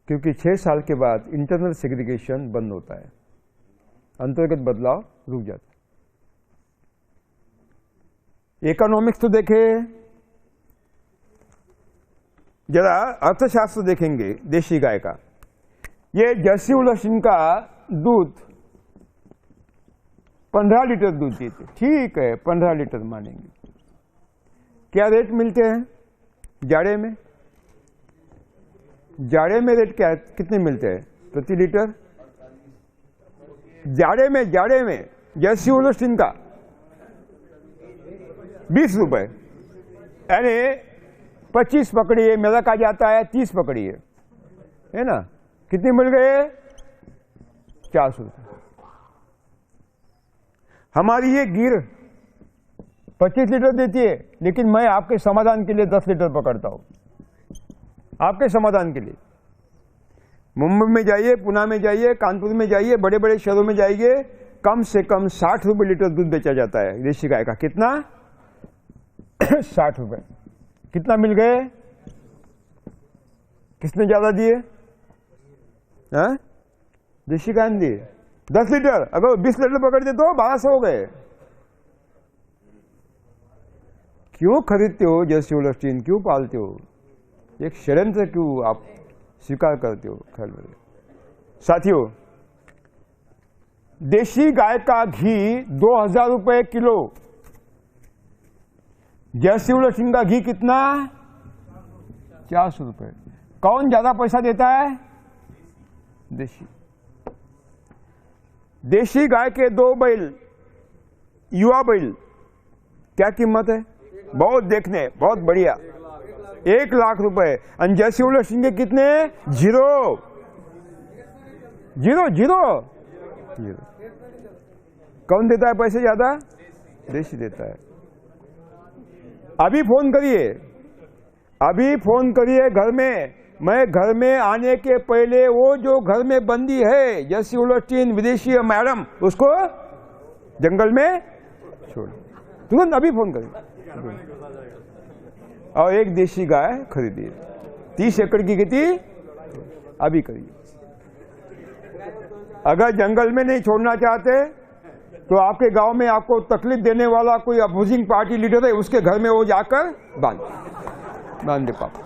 क्योंकि 6 साल के बाद इंटरनल सेग्रीगेशन बंद होता है, अंतर्गत बदलाव रुक जाता है। इकोनॉमिक्स तो देखे, जरा अर्थशास्त्र देखेंगे देशी गाय का। ये जर्सी होल्स्टीन का दूध 15 लीटर दूध देते, ठीक है 15 लीटर मानेंगे। क्या रेट मिलते हैं जाड़े में? जाड़े में रेट क्या, कितने मिलते हैं प्रति लीटर? जाड़े में जर्सी होल्स्टीन का 20 रुपए, यानी 25 पकड़िए, मेरा कहा जाता है 30 पकड़िए, है ना? कितने मिल गए? 400 रुपये। हमारी ये गिर 25 लीटर देती है, लेकिन मैं आपके समाधान के लिए 10 लीटर पकड़ता हूं, आपके समाधान के लिए। मुंबई में जाइए, पुणे में जाइए, कानपुर में जाइए, बड़े बड़े शहरों में जाइए, कम से कम 60 रुपये लीटर दूध बेचा जाता है देशी गाय का। कितना? 60 रुपये। कितना मिल गए? किसने ज्यादा दिए? देशी गाय ने दिए 10 लीटर। अगर 20 लीटर पकड़ दे तो 1200 हो गए। क्यों खरीदते हो जर्सी होल्स्टीन? क्यों पालते हो? एक षड्यंत्र क्यों आप स्वीकार करते हो? ख्याल में साथियों, देशी गाय का घी 2000 रुपए किलो, जर्सी होल्स्टीन का घी कितना? 400 रुपए। कौन ज्यादा पैसा देता है? देशी। देशी गाय के 2 बैल, युवा बैल, क्या कीमत है? बहुत देखने, बहुत बढ़िया, 1 लाख रुपए। और जर्सी होल्स्टीन के कितने? 0 0 0 0। कौन देता है पैसे ज्यादा? देशी देता है। अभी फोन करिए, अभी फोन करिए घर में। मैं घर में आने के पहले वो जो घर में बंदी है जर्सी होल्स्टीन विदेशी मैडम, उसको जंगल में छोड़, तुरंत अभी फोन करिए और एक देशी गाय खरीदिए। 30 एकड़ की खेती अभी करिए। अगर जंगल में नहीं छोड़ना चाहते तो आपके गांव में आपको तकलीफ देने वाला कोई अपोजिंग पार्टी लीडर है, उसके घर में वो जाकर बांध दे पापा,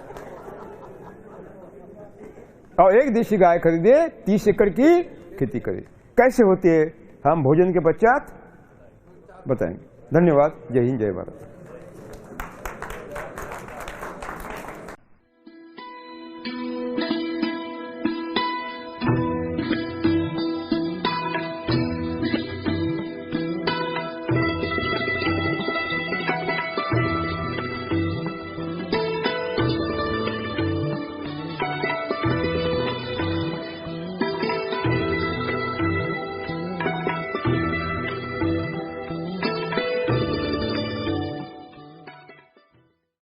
और एक देशी गाय खरीदे, 30 एकड़ की खेती करे। कैसे होती है हम भोजन के पश्चात बताएंगे। धन्यवाद। जय हिंद, जय भारत।